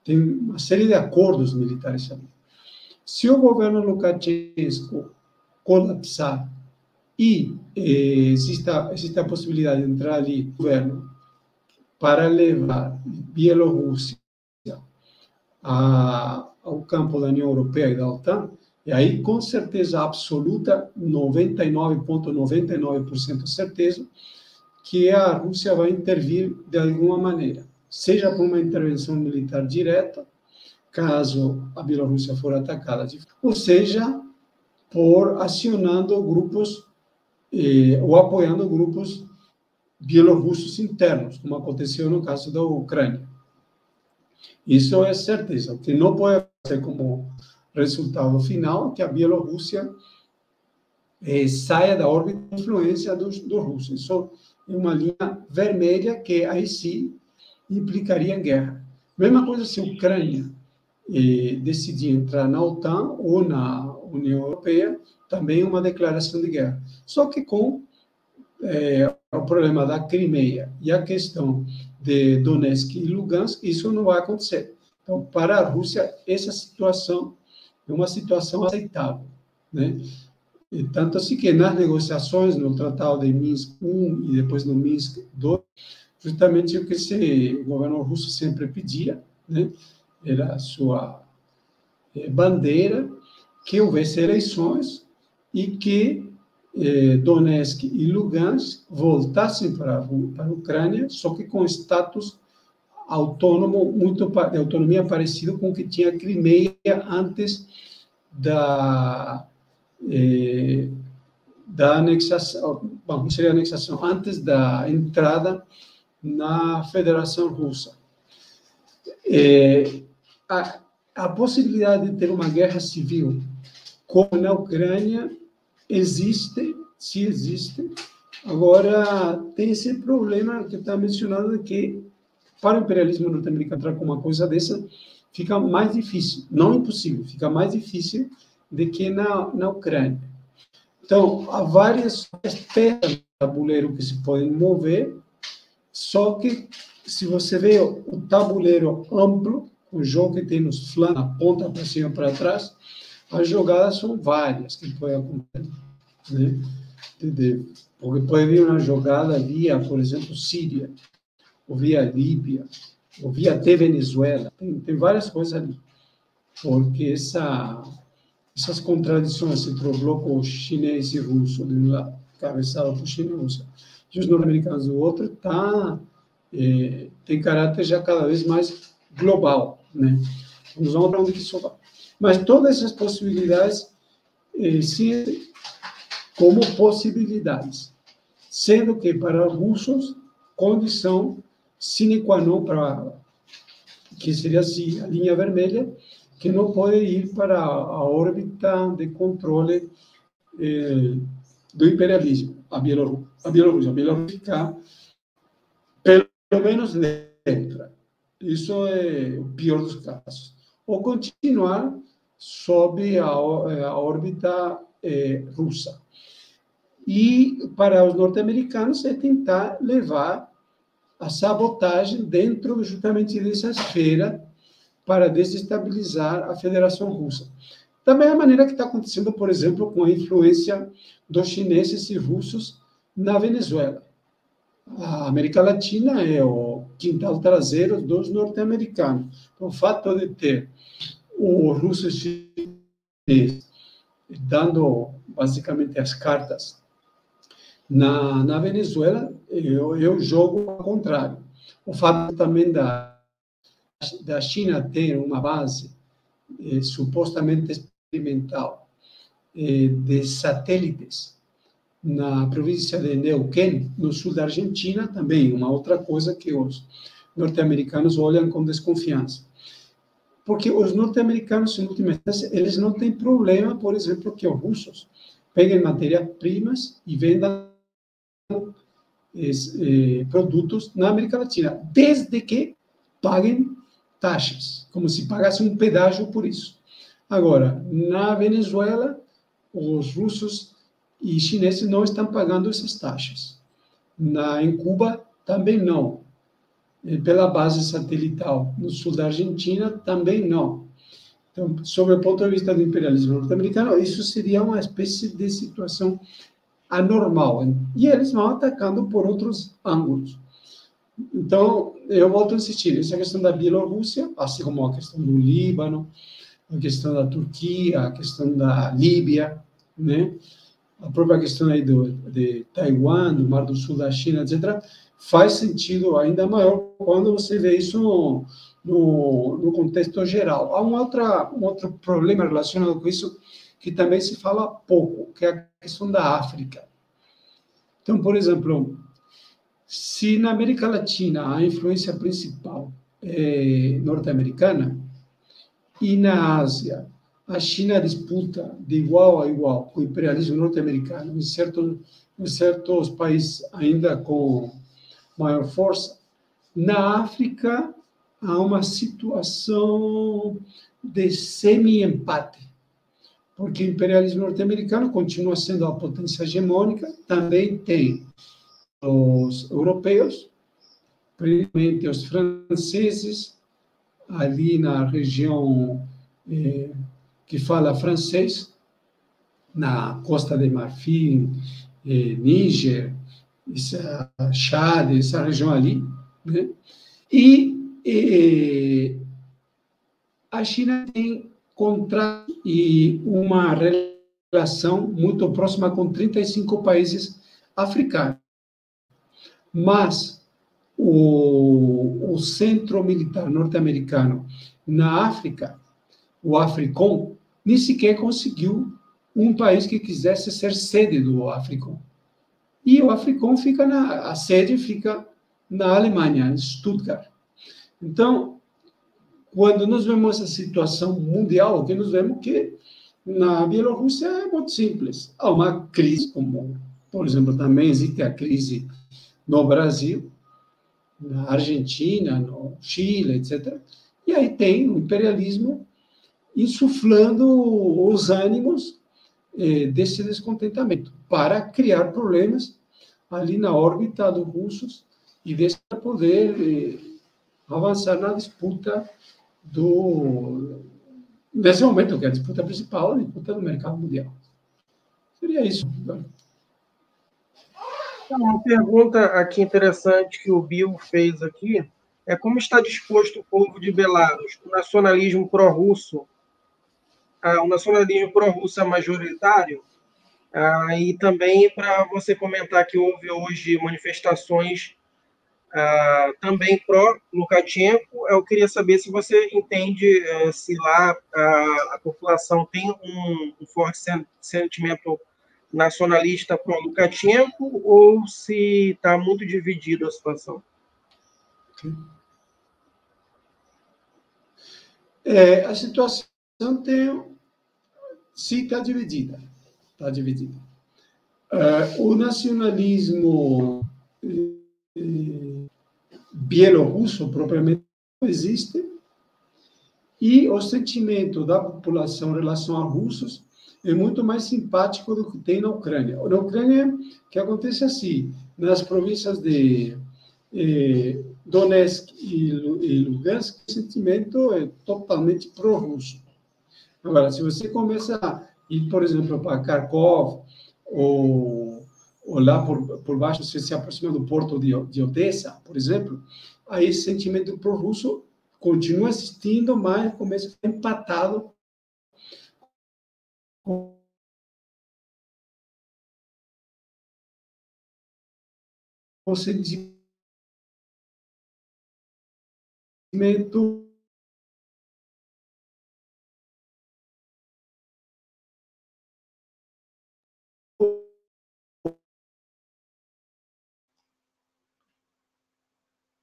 Tem uma série de acordos militares ali. Se o governo Lukashenko colapsar e existe a possibilidade de entrar ali o governo para levar Bielorrússia ao campo da União Europeia e da OTAN, e aí, com certeza absoluta, 99,99% certeza, que a Rússia vai intervir de alguma maneira, seja por uma intervenção militar direta, caso a Bielorrússia for atacada, ou seja, por acionando grupos ou apoiando grupos bielorrussos internos, como aconteceu no caso da Ucrânia. Isso é certeza. O que não pode ser como resultado final que a Bielorrússia saia da órbita de influência dos russos. Isso é uma linha vermelha que aí sim implicaria guerra. Mesma coisa se a Ucrânia decidir entrar na OTAN ou União Europeia, também uma declaração de guerra. Só que com o problema da Crimeia e a questão de Donetsk e Lugansk, isso não vai acontecer. Então, para a Rússia, essa situação é uma situação aceitável, né? E tanto assim que nas negociações, no Tratado de Minsk I e depois no Minsk II, justamente o que o governo russo sempre pedia, né? Era a sua bandeira, que houvesse eleições e que Donetsk e Lugansk voltassem para a Ucrânia, só que com status autônomo, muito de autonomia parecido com o que tinha a Crimeia antes da anexação, bom, seria a anexação, antes da entrada na Federação Russa. A possibilidade de ter uma guerra civil como na Ucrânia existe, se existe. Agora, tem esse problema que está mencionado, que para o imperialismo norte-americano entrar com uma coisa dessa, fica mais difícil, não impossível, fica mais difícil do que na Ucrânia. Então, há várias peças do tabuleiro que se podem mover, só que se você vê o tabuleiro amplo, o jogo que tem nos flancos, na ponta para cima e para trás, as jogadas são várias que podem acontecer, né? Porque pode vir uma jogada via, por exemplo, Síria, ou via Líbia, ou via até Venezuela. Tem várias coisas ali. Porque essas contradições entre o bloco chinês e russo, de um lado, cabeçado por China e Rússia, e os norte-americanos do outro, tem caráter já cada vez mais global, né? Vamos ver para onde que isso vai. Mas todas essas possibilidades sim, como possibilidades, sendo que para os russos, condição sine qua non para que seria assim, a linha vermelha, que não pode ir para a órbita de controle do imperialismo, a Bielorrússia. A Bielorrússia fica, pelo menos, neutra. Isso é o pior dos casos. Ou continuar sob a órbita russa. E, para os norte-americanos, é tentar levar a sabotagem dentro justamente dessa esfera para desestabilizar a Federação Russa. Também a maneira que está acontecendo, por exemplo, com a influência dos chineses e russos na Venezuela. A América Latina é o quintal traseiro dos norte-americanos. O fato de ter os russos e chineses dando basicamente as cartas na Venezuela, eu jogo ao contrário. O fato também da China ter uma base supostamente experimental de satélites na província de Neuquén, no sul da Argentina, também uma outra coisa que os norte-americanos olham com desconfiança. Porque os norte-americanos, em última instância, eles não têm problema, por exemplo, que os russos peguem matérias-primas e vendam produtos na América Latina, desde que paguem taxas, como se pagasse um pedágio por isso. Agora, na Venezuela, os russos e chineses não estão pagando essas taxas. Em Cuba, também não. Pela base satelital no sul da Argentina, também não. Então, sob o ponto de vista do imperialismo norte-americano, isso seria uma espécie de situação anormal. E eles vão atacando por outros ângulos. Então, eu volto a insistir, essa questão da Bielorrússia, assim como a questão do Líbano, a questão da Turquia, a questão da Líbia, né? A própria questão aí de Taiwan, do Mar do Sul da China, etc., faz sentido ainda maior quando você vê isso no contexto geral. Há um outro problema relacionado com isso que também se fala pouco, que é a questão da África. Então, por exemplo, se na América Latina a influência principal é norte-americana, e na Ásia a China disputa de igual a igual com o imperialismo norte-americano, em certos países ainda com maior força, na África há uma situação de semi-empate, porque o imperialismo norte-americano continua sendo a potência hegemônica, também tem os europeus, principalmente os franceses, ali na região que fala francês, na Costa de Marfim, Níger, Chad, essa região ali, né? E a China tem contrato e uma relação muito próxima com 35 países africanos. Mas o centro militar norte-americano na África, o Africom, nem sequer conseguiu um país que quisesse ser sede do Africom. E o Africom a sede fica na Alemanha, em Stuttgart. Então, quando nós vemos essa situação mundial, o que nós vemos que na Bielorrússia é muito simples. Há uma crise, como, por exemplo, também existe a crise no Brasil, na Argentina, no Chile, etc. E aí tem o imperialismo insuflando os ânimos desse descontentamento para criar problemas ali na órbita dos russos e desse poder avançar na disputa nesse momento, que é a disputa principal, a disputa do mercado mundial. Seria isso. Uma pergunta aqui interessante que o Bill fez aqui é como está disposto o povo de Belarus? O nacionalismo pró-russo é majoritário? E também para você comentar que houve hoje manifestações também pró-Lukashenko, eu queria saber se você entende se lá a população tem um forte sentimento nacionalista pró-Lukashenko ou se está muito dividida a situação. A situação sim está dividida. Está dividida. O nacionalismo bielorrusso propriamente não existe, e o sentimento da população em relação a russos é muito mais simpático do que tem na Ucrânia. Na Ucrânia, o que acontece assim, nas províncias de Donetsk e Lugansk, o sentimento é totalmente pró-russo. Agora, se você começa a ir, por exemplo, para Kharkov, ou lá por baixo, você se aproxima do porto de Odessa, por exemplo, aí esse sentimento pró-russo continua existindo, mas começa a ficar empatado com o sentimento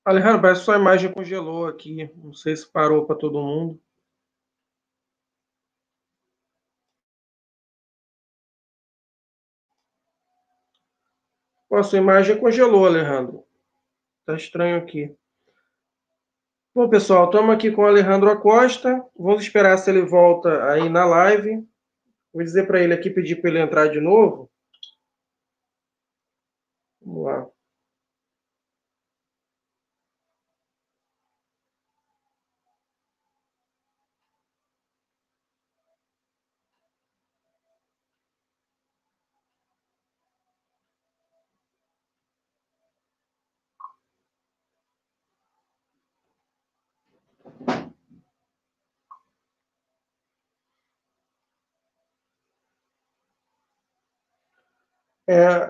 Alejandro, parece que sua imagem congelou aqui. Não sei se parou para todo mundo. Pô, sua imagem congelou, Alejandro. Tá estranho aqui. Bom, pessoal, estamos aqui com o Alejandro Acosta. Vamos esperar se ele volta aí na live. Vou dizer para ele aqui, pedir para ele entrar de novo. Vamos lá.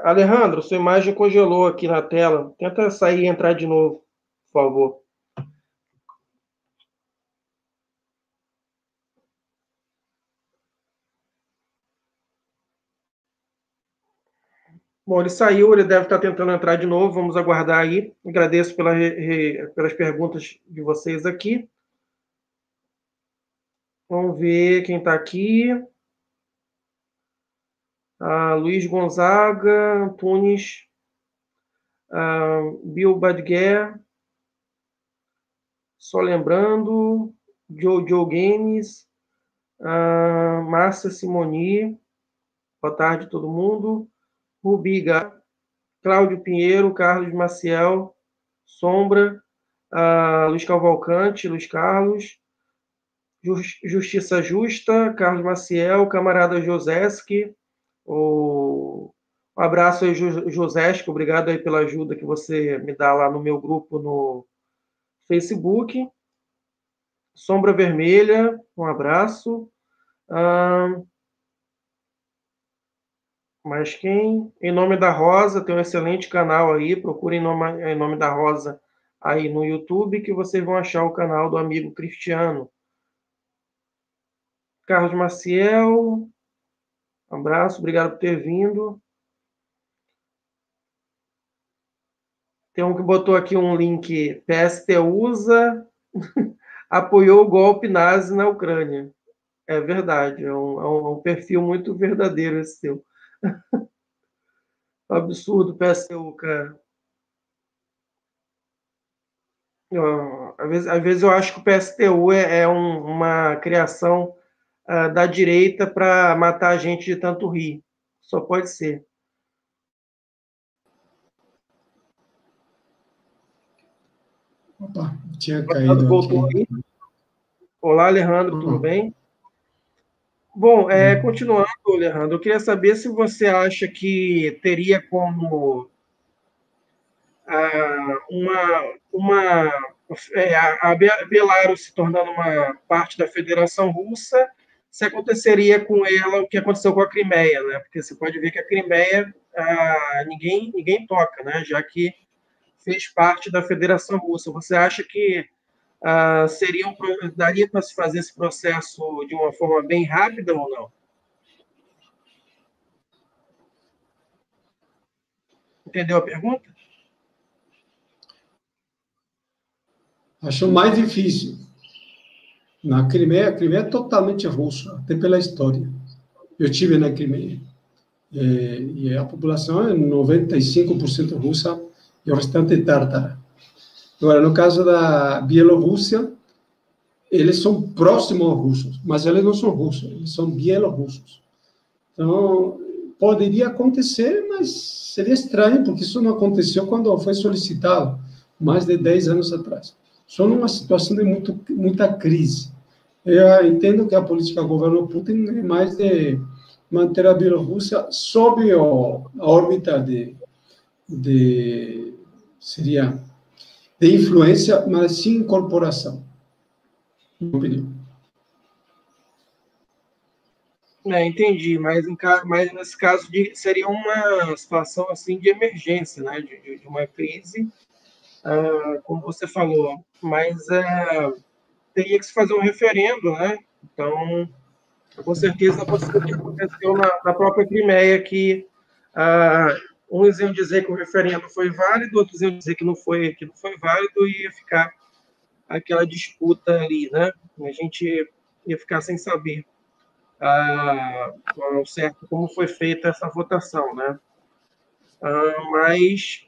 Alejandro, sua imagem congelou aqui na tela. Tenta sair e entrar de novo, por favor. Bom, ele saiu, ele deve estar tentando entrar de novo. Vamos aguardar aí. Agradeço pelas perguntas de vocês aqui. Vamos ver quem está aqui. Luiz Gonzaga, Antunes, Bill Badguer, só lembrando, Joe Games, Márcia Simoni, boa tarde todo mundo. Rubiga, Cláudio Pinheiro, Carlos Maciel, Sombra, Luiz Cavalcante, Luiz Carlos, Justiça Justa, Carlos Maciel, camarada Joseski, um abraço aí, Joseski, obrigado aí pela ajuda que você me dá lá no meu grupo no Facebook. Sombra Vermelha, um abraço. Mas quem? Em Nome da Rosa, tem um excelente canal aí, procurem em nome da Rosa aí no YouTube, que vocês vão achar o canal do amigo Cristiano. Carlos Maciel, um abraço, obrigado por ter vindo. Tem um que botou aqui um link, PST USA apoiou o golpe nazi na Ucrânia. É verdade, é um perfil muito verdadeiro esse seu. Absurdo, PSTU, cara. Às vezes eu acho que o PSTU é uma criação da direita para matar a gente de tanto rir. Só pode ser. Opa, tinha caído aqui. Olá, Alejandro, tudo bem? Bom, continuando, Alejandro, eu queria saber se você acha que teria como a Belarus se tornando uma parte da Federação Russa, se aconteceria com ela o que aconteceu com a Crimeia, né? Porque você pode ver que a Crimeia ninguém toca, né? Já que fez parte da Federação Russa. Você acha que daria para se fazer esse processo de uma forma bem rápida ou não? Entendeu a pergunta? Acho mais difícil. Na Crimeia, a Crimeia é totalmente russa, até pela história. Eu estive na Crimeia. E a população é 95% russa e o restante é tártara. Agora, no caso da Bielorrússia, eles são próximos aos russos, mas eles não são russos, eles são bielorrussos. Então, poderia acontecer, mas seria estranho, porque isso não aconteceu quando foi solicitado, mais de 10 anos atrás. Só numa situação de muita crise. Eu entendo que a política do governo Putin é mais de manter a Bielorrússia sob a órbita seria de influência, mas sem incorporação. Minha opinião. Entendi, mas nesse caso seria uma situação assim de emergência, né? De uma crise, como você falou, mas teria que se fazer um referendo, né? Então, com certeza aconteceu o que aconteceu na própria Crimeia, que uns iam dizer que o referendo foi válido, outros iam dizer que não foi válido, e ia ficar aquela disputa ali, né? A gente ia ficar sem saber ao certo como foi feita essa votação, né? Mas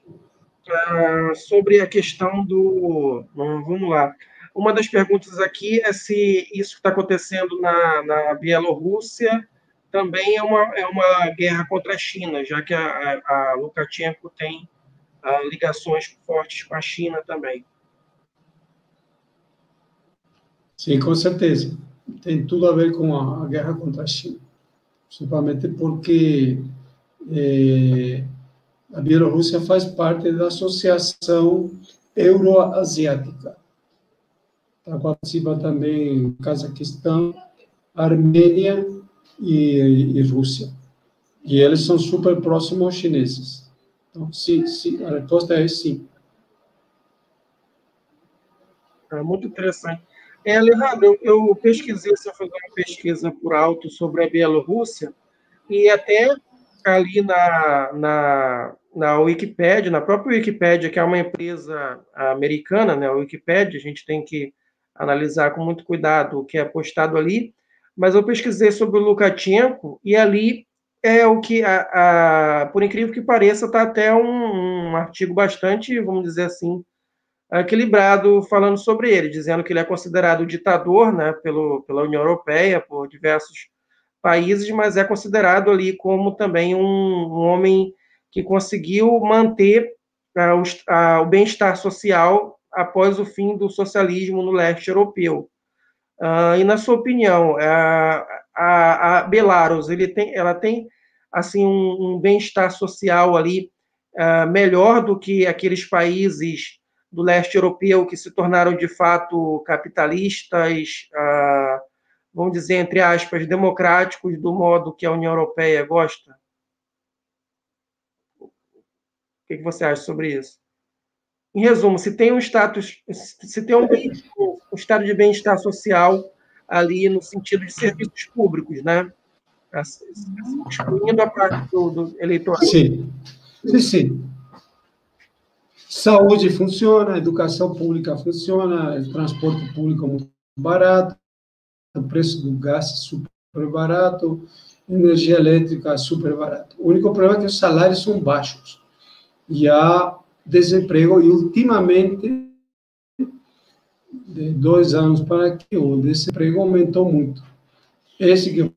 sobre a questão do... Vamos lá. Uma das perguntas aqui é se isso que está acontecendo na Bielorrússia também é uma guerra contra a China, já que a Lukashenko tem ligações fortes com a China também. Sim, com certeza. Tem tudo a ver com a guerra contra a China. Principalmente porque a Bielorrússia faz parte da Associação Euroasiática. Participa também Cazaquistão, Armênia e Rússia. E eles são super próximos aos chineses. Então, sim, a resposta é sim. Muito interessante. Alejandro, eu pesquisei, você fez uma pesquisa por alto sobre a Bielorrússia, e até ali na Wikipédia, na própria Wikipédia, que é uma empresa americana, né, a Wikipédia, a gente tem que analisar com muito cuidado o que é postado ali, mas eu pesquisei sobre o Lukashenko, e ali é o que, por incrível que pareça, está até um artigo bastante, vamos dizer assim, equilibrado falando sobre ele, dizendo que ele é considerado ditador, né, pela União Europeia, por diversos países, mas é considerado ali como também um homem que conseguiu manter o bem-estar social após o fim do socialismo no leste europeu. E na sua opinião, a Belarus, ela tem assim um bem-estar social ali melhor do que aqueles países do leste europeu que se tornaram de fato capitalistas, vamos dizer, entre aspas, democráticos, do modo que a União Europeia gosta? O que você acha sobre isso? Em resumo, se tem um estado de bem-estar social ali no sentido de serviços públicos, né? Excluindo a parte do eleitoral. Sim, sim, sim. Saúde funciona, educação pública funciona, transporte público muito barato, o preço do gás super barato, energia elétrica super barato. O único problema é que os salários são baixos e há desemprego, e ultimamente, de 2 anos para aqui, o desemprego aumentou muito. Esse que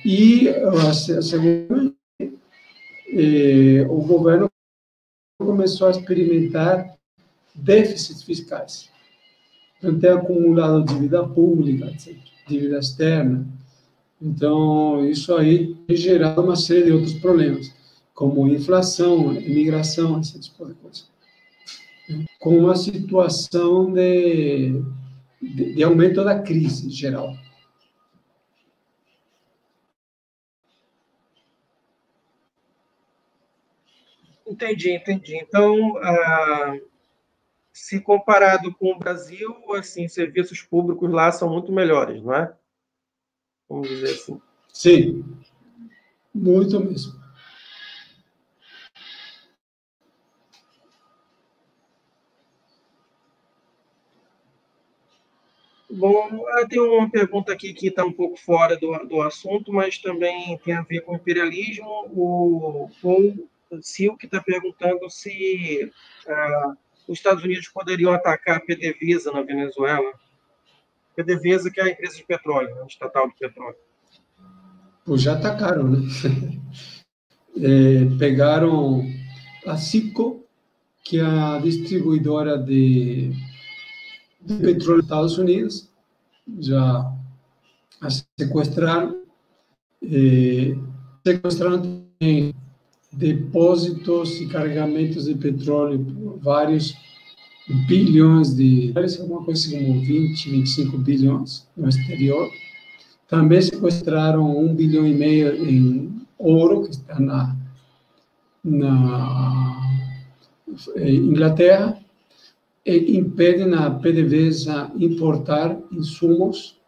e a segunda, o governo começou a experimentar déficits fiscais. Então, tem acumulado dívida pública, etc., dívida externa. Então, isso aí tem gerado uma série de outros problemas, como inflação, imigração, esse tipo de coisa. Com uma situação de aumento da crise geral. Entendi. Então, se comparado com o Brasil, assim, serviços públicos lá são muito melhores, não é? Vamos dizer assim. Sim, muito mesmo. Bom, tem uma pergunta aqui que está um pouco fora do assunto, mas também tem a ver com o imperialismo. O Silk está perguntando se os Estados Unidos poderiam atacar a PDVSA na Venezuela. PDVSA, que é a empresa de petróleo, né, estatal de petróleo. Pô, já atacaram, né? Pegaram a Citgo, que é a distribuidora de petróleo dos Estados Unidos, já a sequestraram. Sequestraram também depósitos e carregamentos de petróleo por vários bilhões de dólares, alguma coisa como 20, 25 bilhões no exterior. Também sequestraram 1,5 bilhão em ouro, que está na Inglaterra, e impedem a PDVSA importar insumos.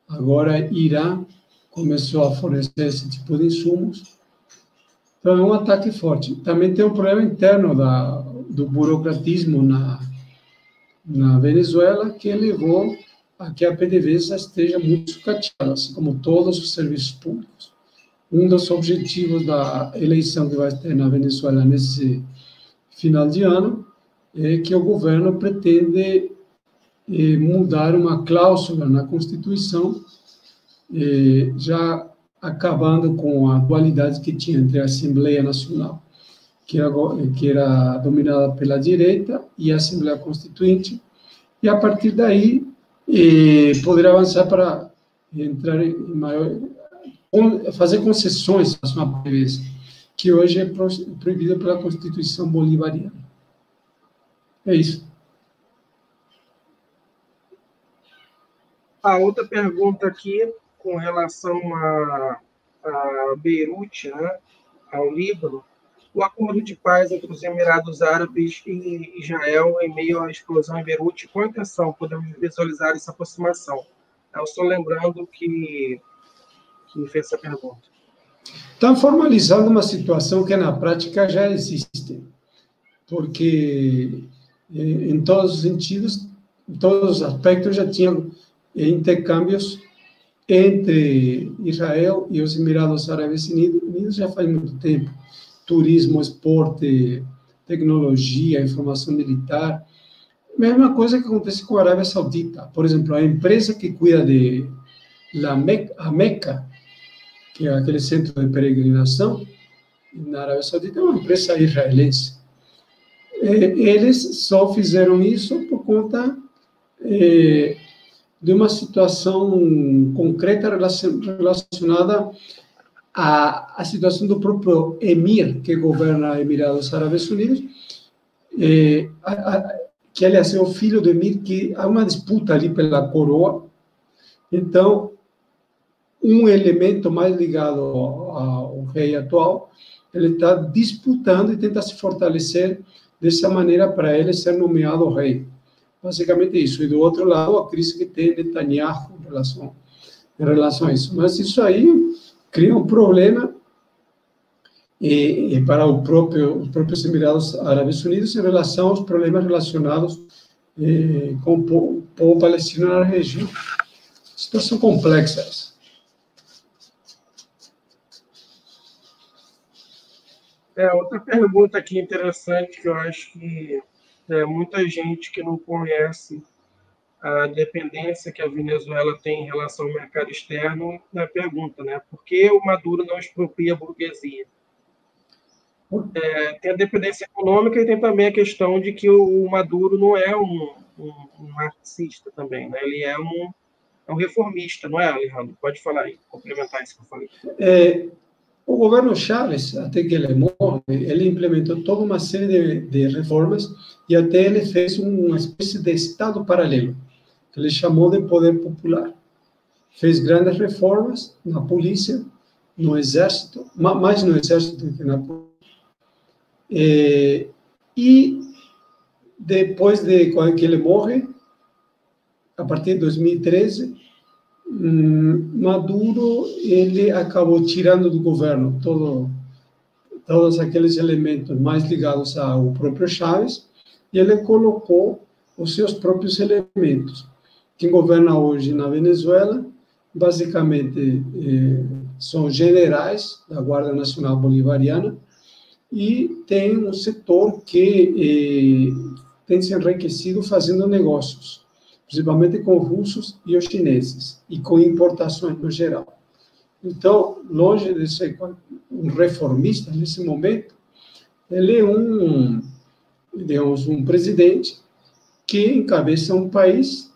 Agora, Irã começou a fornecer esse tipo de insumos. Então, é um ataque forte. Também tem um problema interno do burocratismo na Venezuela, que levou a que a PDVSA esteja muito sucateada, assim como todos os serviços públicos. Um dos objetivos da eleição que vai ter na Venezuela nesse final de ano é que o governo pretende mudar uma cláusula na Constituição, já acabando com a dualidade que tinha entre a Assembleia Nacional, que era dominada pela direita, e a Assembleia Constituinte, e a partir daí poder avançar para entrar em maior, fazer concessões à sua PDVSA, que hoje é proibida pela Constituição bolivariana. É isso. A outra pergunta aqui, com relação a Beirute, né, ao Líbano, o acordo de paz entre os Emirados Árabes e Israel em meio à explosão em Beirute, com atenção, podemos visualizar essa aproximação. Eu estou lembrando que fez essa pergunta. Estão formalizando uma situação que na prática já existe, porque em todos os sentidos, em todos os aspectos, já tinham intercâmbios entre Israel e os Emirados Árabes Unidos já faz muito tempo. turismo, esporte, tecnologia, informação militar. Mesma coisa que acontece com a Arábia Saudita. Por exemplo, a empresa que cuida de a Meca, que é aquele centro de peregrinação, na Arábia Saudita, é uma empresa israelense. Eles só fizeram isso por conta de uma situação concreta relacionada à situação do próprio emir que governa Emirados Árabes Unidos, que, aliás, é o filho do emir, que há uma disputa ali pela coroa. Então, um elemento mais ligado ao rei atual, ele está disputando e tenta se fortalecer dessa maneira para ele ser nomeado rei. Basicamente isso. E do outro lado, a crise que tem Netanyahu em relação a isso. Mas isso aí cria um problema para os próprios Emirados Árabes Unidos em relação aos problemas relacionados com o povo palestino na região. Situação complexa essa. Outra pergunta aqui interessante, que eu acho que muita gente que não conhece a dependência que a Venezuela tem em relação ao mercado externo, pergunta, né? Por que o Maduro não expropria a burguesia? Tem a dependência econômica e tem também a questão de que o Maduro não é um marxista também, né? Ele é um reformista, não é, Alejandro? Pode falar aí, complementar isso que eu falei. O governo Chávez, até que ele morre, ele implementou toda uma série de reformas e até ele fez uma espécie de Estado paralelo, que ele chamou de poder popular. Fez grandes reformas na polícia, no exército, mais no exército do que na polícia. E depois de que ele morre, a partir de 2013, Maduro ele acabou tirando do governo todos aqueles elementos mais ligados ao próprio Chávez e ele colocou os seus próprios elementos. Quem governa hoje na Venezuela, basicamente, são generais da Guarda Nacional Bolivariana e tem um setor que tem se enriquecido fazendo negócios, principalmente com os russos e os chineses, e com importações no geral. Então, longe de ser um reformista nesse momento, ele é um presidente que encabeça um país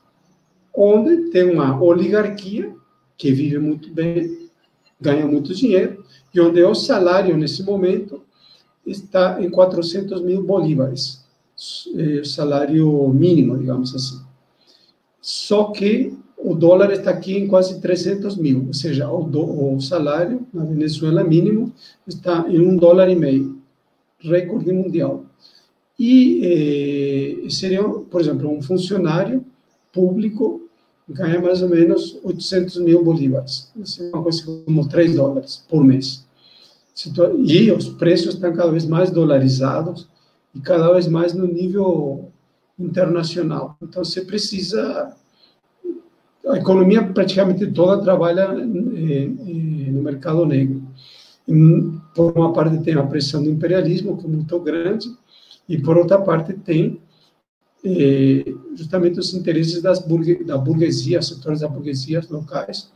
onde tem uma oligarquia que vive muito bem, ganha muito dinheiro, e onde o salário, nesse momento, está em 400 mil bolívares, o salário mínimo, digamos assim. Só que o dólar está aqui em quase 300 mil, ou seja, o salário na Venezuela mínimo está em $1,50, recorde mundial. E seria, por exemplo, um funcionário público ganha mais ou menos 800 mil bolívares, isso é uma coisa como $3 por mês. E os preços estão cada vez mais dolarizados e cada vez mais no nível internacional. Então, você precisa... A economia praticamente toda trabalha no mercado negro. Por uma parte, tem a pressão do imperialismo, que é muito grande, e, por outra parte, tem justamente os interesses da burguesia, setores da burguesia locais,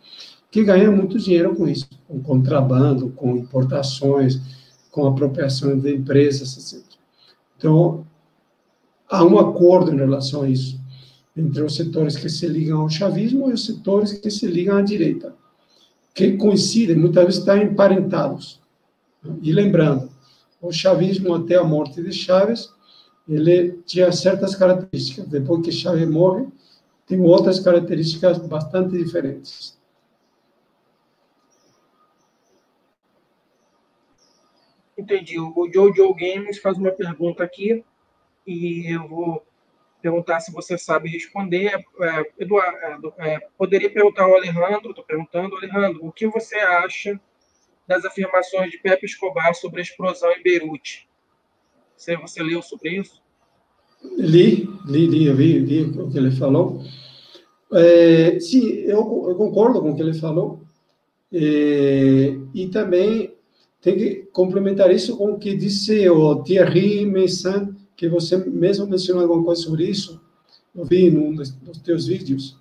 que ganham muito dinheiro com isso, com contrabando, com importações, com apropriação de empresas, etc. Então, há um acordo em relação a isso, entre os setores que se ligam ao chavismo e os setores que se ligam à direita, que coincidem, muitas vezes estão emparentados. E lembrando, o chavismo até a morte de Chávez, ele tinha certas características. Depois que Chávez morre, tem outras características bastante diferentes. Entendi. O Jojo Games faz uma pergunta aqui e eu vou perguntar se você sabe responder. Eduardo, poderia perguntar ao Alejandro, estou perguntando, Alejandro, o que você acha das afirmações de Pepe Escobar sobre a explosão em Beirute? Você leu sobre isso? Li, eu vi o que ele falou. Sim, eu concordo com o que ele falou. E também tem que complementar isso com o que disse o Thierry Meissan, que você mesmo mencionou alguma coisa sobre isso, eu vi num dos teus vídeos.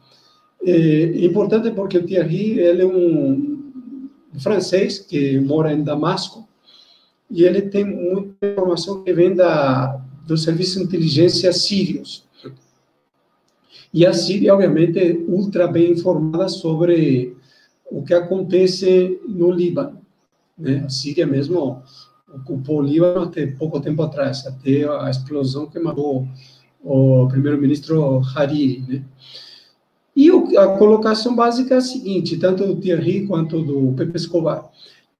É importante porque o Thierry, ele é um francês que mora em Damasco, e ele tem muita informação que vem do serviço de inteligência sírios. E a Síria, obviamente, é ultra bem informada sobre o que acontece no Líbano, né? A Síria mesmo ocupou o Líbano até pouco tempo atrás, até a explosão que matou o primeiro-ministro Hariri, né? E a colocação básica é a seguinte, tanto do Thierry quanto do Pepe Escobar.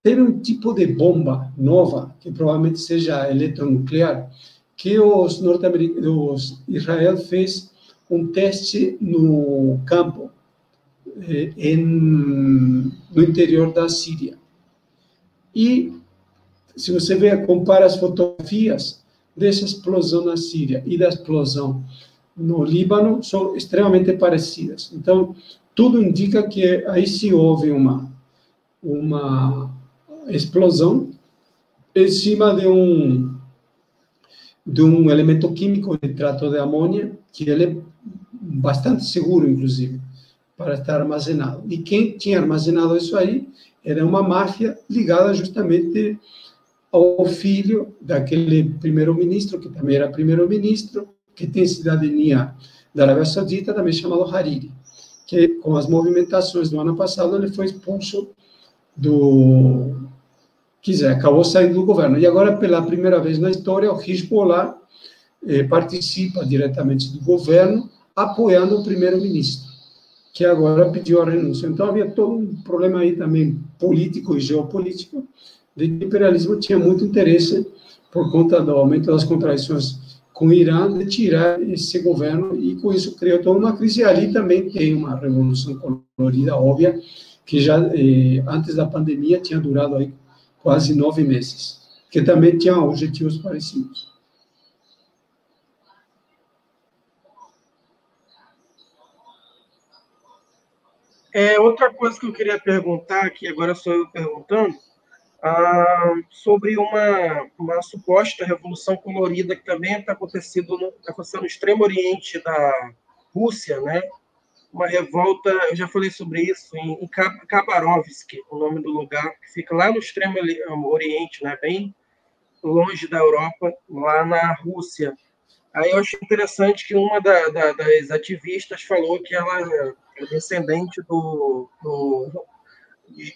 Teve um tipo de bomba nova, que provavelmente seja eletronuclear, que os norte-americanos, Israel fez um teste no campo, no interior da Síria. E, se você compara as fotografias dessa explosão na Síria e da explosão no Líbano, são extremamente parecidas. Então, tudo indica que aí se houve uma explosão em cima de um elemento químico, nitrato de amônia, que ele é bastante seguro, inclusive, para estar armazenado. E quem tinha armazenado isso aí era uma máfia ligada justamente ao filho daquele primeiro-ministro, que também era primeiro-ministro, que tem cidadania da Arábia Saudita, também chamado Hariri, que com as movimentações do ano passado ele foi expulso acabou saindo do governo. E agora, pela primeira vez na história, o Hezbollah participa diretamente do governo, apoiando o primeiro-ministro, que agora pediu a renúncia. Então, havia todo um problema aí também político e geopolítico, de que o imperialismo tinha muito interesse, por conta do aumento das contradições com o Irã, de tirar esse governo, e com isso criou toda uma crise. E ali também tem uma revolução colorida, óbvia, que já antes da pandemia tinha durado aí quase 9 meses, que também tinha objetivos parecidos. Outra coisa que eu queria perguntar, que agora sou eu perguntando, sobre uma suposta revolução colorida que também está acontecendo no Extremo Oriente da Rússia, né? Uma revolta, eu já falei sobre isso, em Khabarovsk, o nome do lugar, que fica lá no Extremo Oriente, né? Bem longe da Europa, lá na Rússia. Aí eu achei interessante que uma das ativistas falou que ela é descendente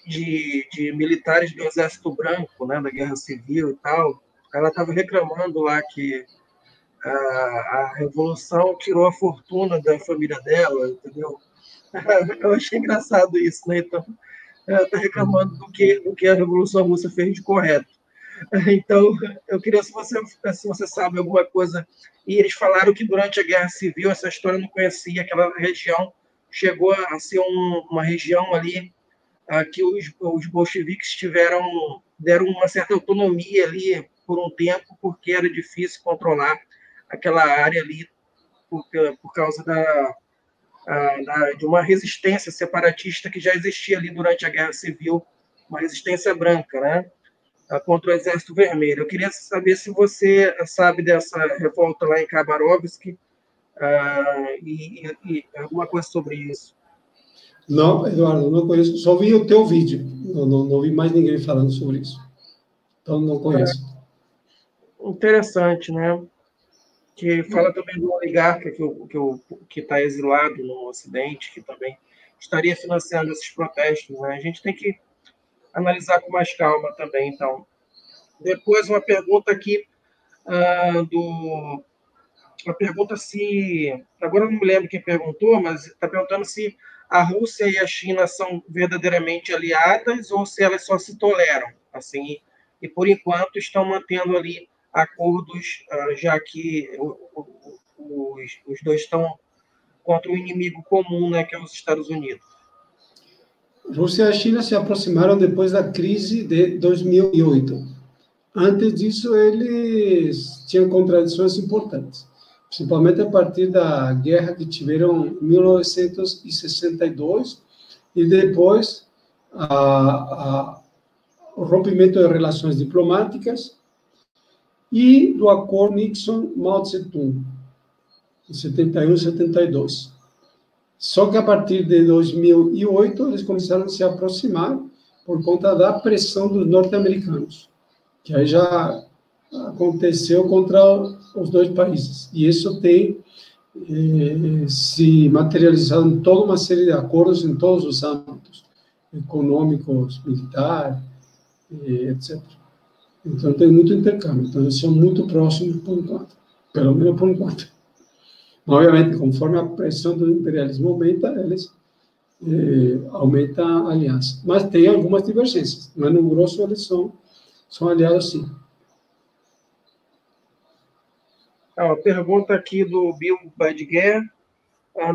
de militares do Exército Branco, né, da Guerra Civil e tal. Ela estava reclamando lá que a Revolução tirou a fortuna da família dela, entendeu? Eu achei engraçado isso, né? Então, ela está reclamando do que a Revolução Russa fez de correto. Então, eu queria se você sabe alguma coisa. E eles falaram que durante a Guerra Civil, essa história eu não conhecia, aquela região chegou a ser uma região ali que os bolcheviques deram uma certa autonomia ali por um tempo, porque era difícil controlar aquela área ali por causa de uma resistência separatista que já existia ali durante a Guerra Civil, uma resistência branca, né, contra o Exército Vermelho. Eu queria saber se você sabe dessa revolta lá em Khabarovsk e alguma coisa sobre isso. Não, Eduardo, não conheço. Só vi o teu vídeo. Não vi mais ninguém falando sobre isso. Então, não conheço. Interessante, né? Que fala também do oligarca que está exilado no Ocidente, que também estaria financiando esses protestos, né? A gente tem que analisar com mais calma também, então. Depois, uma pergunta aqui uma pergunta se... Agora eu não me lembro quem perguntou, mas está perguntando se a Rússia e a China são verdadeiramente aliadas ou se elas só se toleram, assim, e por enquanto estão mantendo ali acordos, já que os dois estão contra um inimigo comum, né, que é os Estados Unidos. Rússia e a China se aproximaram depois da crise de 2008. Antes disso, eles tinham contradições importantes, principalmente a partir da guerra que tiveram em 1962 e depois o rompimento de relações diplomáticas e do acordo Nixon-Mao Tse-tung, em 71 e 72. Só que a partir de 2008 eles começaram a se aproximar por conta da pressão dos norte-americanos, que aí já aconteceu contra os dois países. E isso tem se materializado em toda uma série de acordos em todos os âmbitos, econômicos, militar, etc. Então, tem muito intercâmbio. Então, eles são muito próximos por enquanto, pelo menos por enquanto. Obviamente, conforme a pressão do imperialismo aumenta, eles aumentam a aliança. Mas tem algumas divergências, mas no grosso eles são aliados, sim. Uma pergunta aqui do Bill Badguer.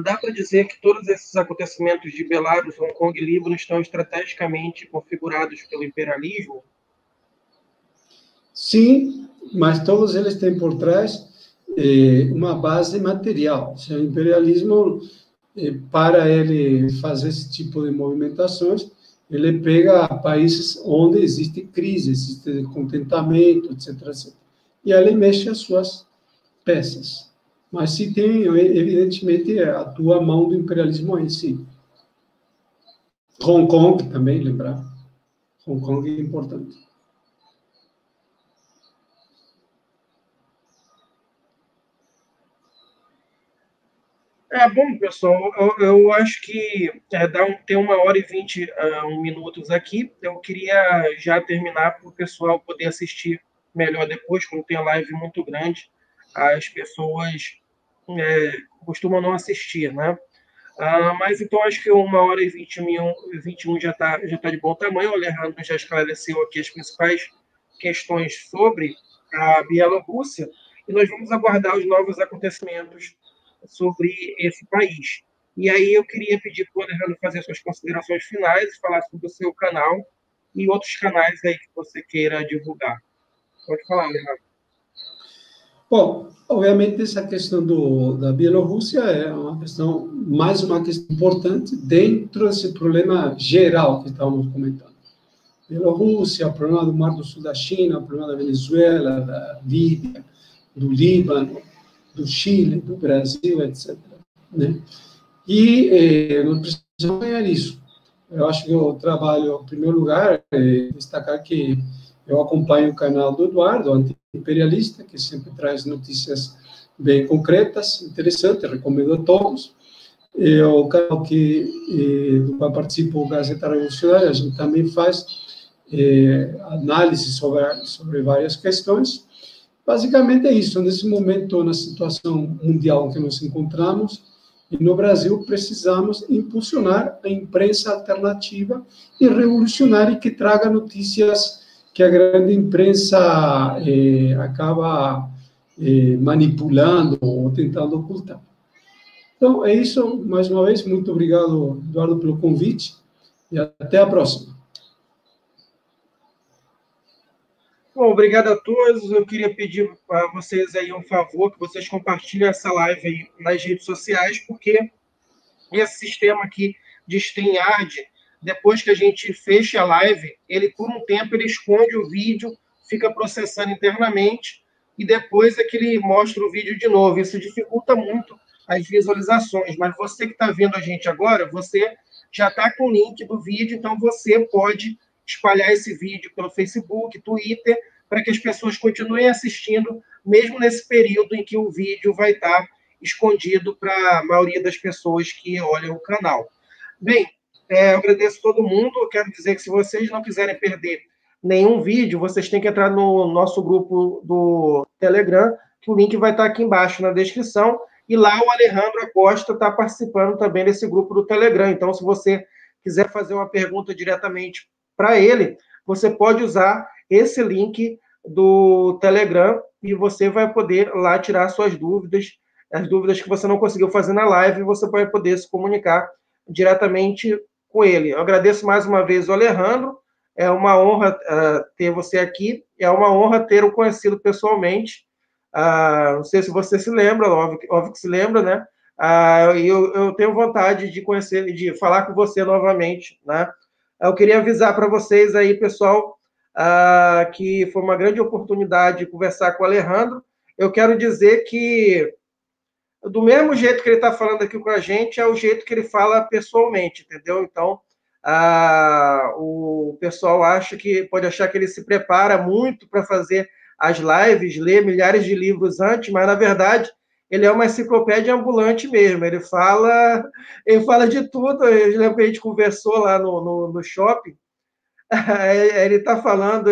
Dá para dizer que todos esses acontecimentos de Belarus, Hong Kong e Líbano estão estrategicamente configurados pelo imperialismo? Sim, mas todos eles têm por trás uma base material. O imperialismo, para ele fazer esse tipo de movimentações, ele pega países onde existe crise, existe descontentamento, etc., etc. E ele mexe as suas peças. Mas se tem, evidentemente, atua a mão do imperialismo em si. Hong Kong também, lembrar. Hong Kong é importante. Bom, pessoal, eu acho que tem 1h20 minutos aqui. Eu queria já terminar para o pessoal poder assistir melhor depois, quando tem a live muito grande. As pessoas costumam não assistir, né? Mas então acho que 1h21 já tá de bom tamanho. O Alejandro já esclareceu aqui as principais questões sobre a Bielorrússia e nós vamos aguardar os novos acontecimentos sobre esse país. E aí eu queria pedir para o Alejandro fazer suas considerações finais, falar sobre o seu canal e outros canais aí que você queira divulgar. Pode falar, Alejandro. Bom, obviamente essa questão da Bielorrússia é mais uma questão importante dentro desse problema geral que estávamos comentando. Bielorrússia, o problema do Mar do Sul da China, o problema da Venezuela, da Líbia, do Líbano, do Chile, do Brasil, etc. Né? E nós precisamos ganhar isso. Eu acho que eu trabalho, em primeiro lugar, destacar que eu acompanho o canal do Eduardo, anti-imperialista, que sempre traz notícias bem concretas, interessantes, recomendo a todos. O canal do qual participo, o Gazeta Revolucionária, a gente também faz análise sobre várias questões. Basicamente é isso. Nesse momento, na situação mundial em que nos encontramos, e no Brasil, precisamos impulsionar a imprensa alternativa e revolucionária que traga notícias que a grande imprensa acaba manipulando ou tentando ocultar. Então, é isso. Mais uma vez, muito obrigado, Eduardo, pelo convite e até a próxima. Bom, obrigado a todos. Eu queria pedir a vocês aí um favor, que vocês compartilhem essa live aí nas redes sociais, porque esse sistema aqui de StreamYard, depois que a gente fecha a live, ele por um tempo ele esconde o vídeo, fica processando internamente e depois é que ele mostra o vídeo de novo. Isso dificulta muito as visualizações, mas você que está vendo a gente agora, você já está com o link do vídeo, então você pode espalhar esse vídeo pelo Facebook, Twitter, para que as pessoas continuem assistindo, mesmo nesse período em que o vídeo vai estar escondido para a maioria das pessoas que olham o canal. Bem, eu agradeço todo mundo. Eu quero dizer que se vocês não quiserem perder nenhum vídeo, vocês têm que entrar no nosso grupo do Telegram, que o link vai estar aqui embaixo na descrição, e lá o Alejandro Acosta está participando também desse grupo do Telegram. Então, se você quiser fazer uma pergunta diretamente para ele, você pode usar esse link do Telegram e você vai poder lá tirar suas dúvidas, as dúvidas que você não conseguiu fazer na live, você vai poder se comunicar diretamente com ele. Eu agradeço mais uma vez o Alejandro, é uma honra ter você aqui, é uma honra ter o conhecido pessoalmente. Não sei se você se lembra, óbvio que se lembra, né? Eu tenho vontade de conhecer, de falar com você novamente, né? Eu queria avisar para vocês aí, pessoal, que foi uma grande oportunidade de conversar com o Alejandro. Eu quero dizer que, do mesmo jeito que ele está falando aqui com a gente, é o jeito que ele fala pessoalmente, entendeu? Então, o pessoal pode achar que ele se prepara muito para fazer as lives, ler milhares de livros antes, mas, na verdade, ele é uma enciclopédia ambulante mesmo. Ele fala de tudo. Eu lembro que a gente conversou lá no shopping. Ele está falando,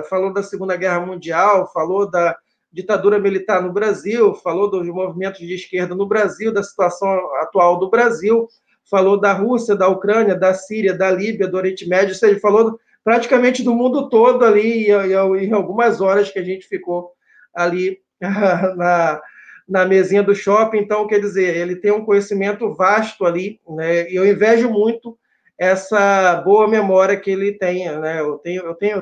falou da Segunda Guerra Mundial, falou da ditadura militar no Brasil, falou dos movimentos de esquerda no Brasil, da situação atual do Brasil, falou da Rússia, da Ucrânia, da Síria, da Líbia, do Oriente Médio. Ele falou praticamente do mundo todo ali, em algumas horas que a gente ficou ali na mesinha do shopping. Então, quer dizer, ele tem um conhecimento vasto ali, né? E eu invejo muito essa boa memória que ele tem, né? Eu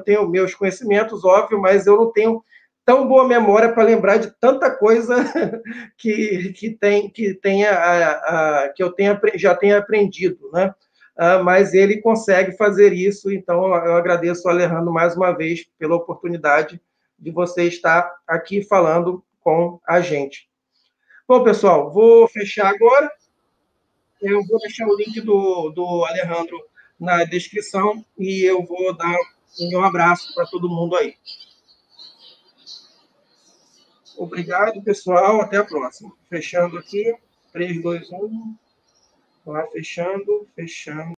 tenho meus conhecimentos, óbvio, mas eu não tenho tão boa memória para lembrar de tanta coisa que eu já tenha aprendido, né? Mas ele consegue fazer isso, então eu agradeço ao Alejandro mais uma vez pela oportunidade de você estar aqui falando com a gente. Bom, pessoal, vou fechar agora. Eu vou deixar o link do Alejandro na descrição e eu vou dar um abraço para todo mundo aí. Obrigado, pessoal. Até a próxima. Fechando aqui. 3, 2, 1. Lá, fechando.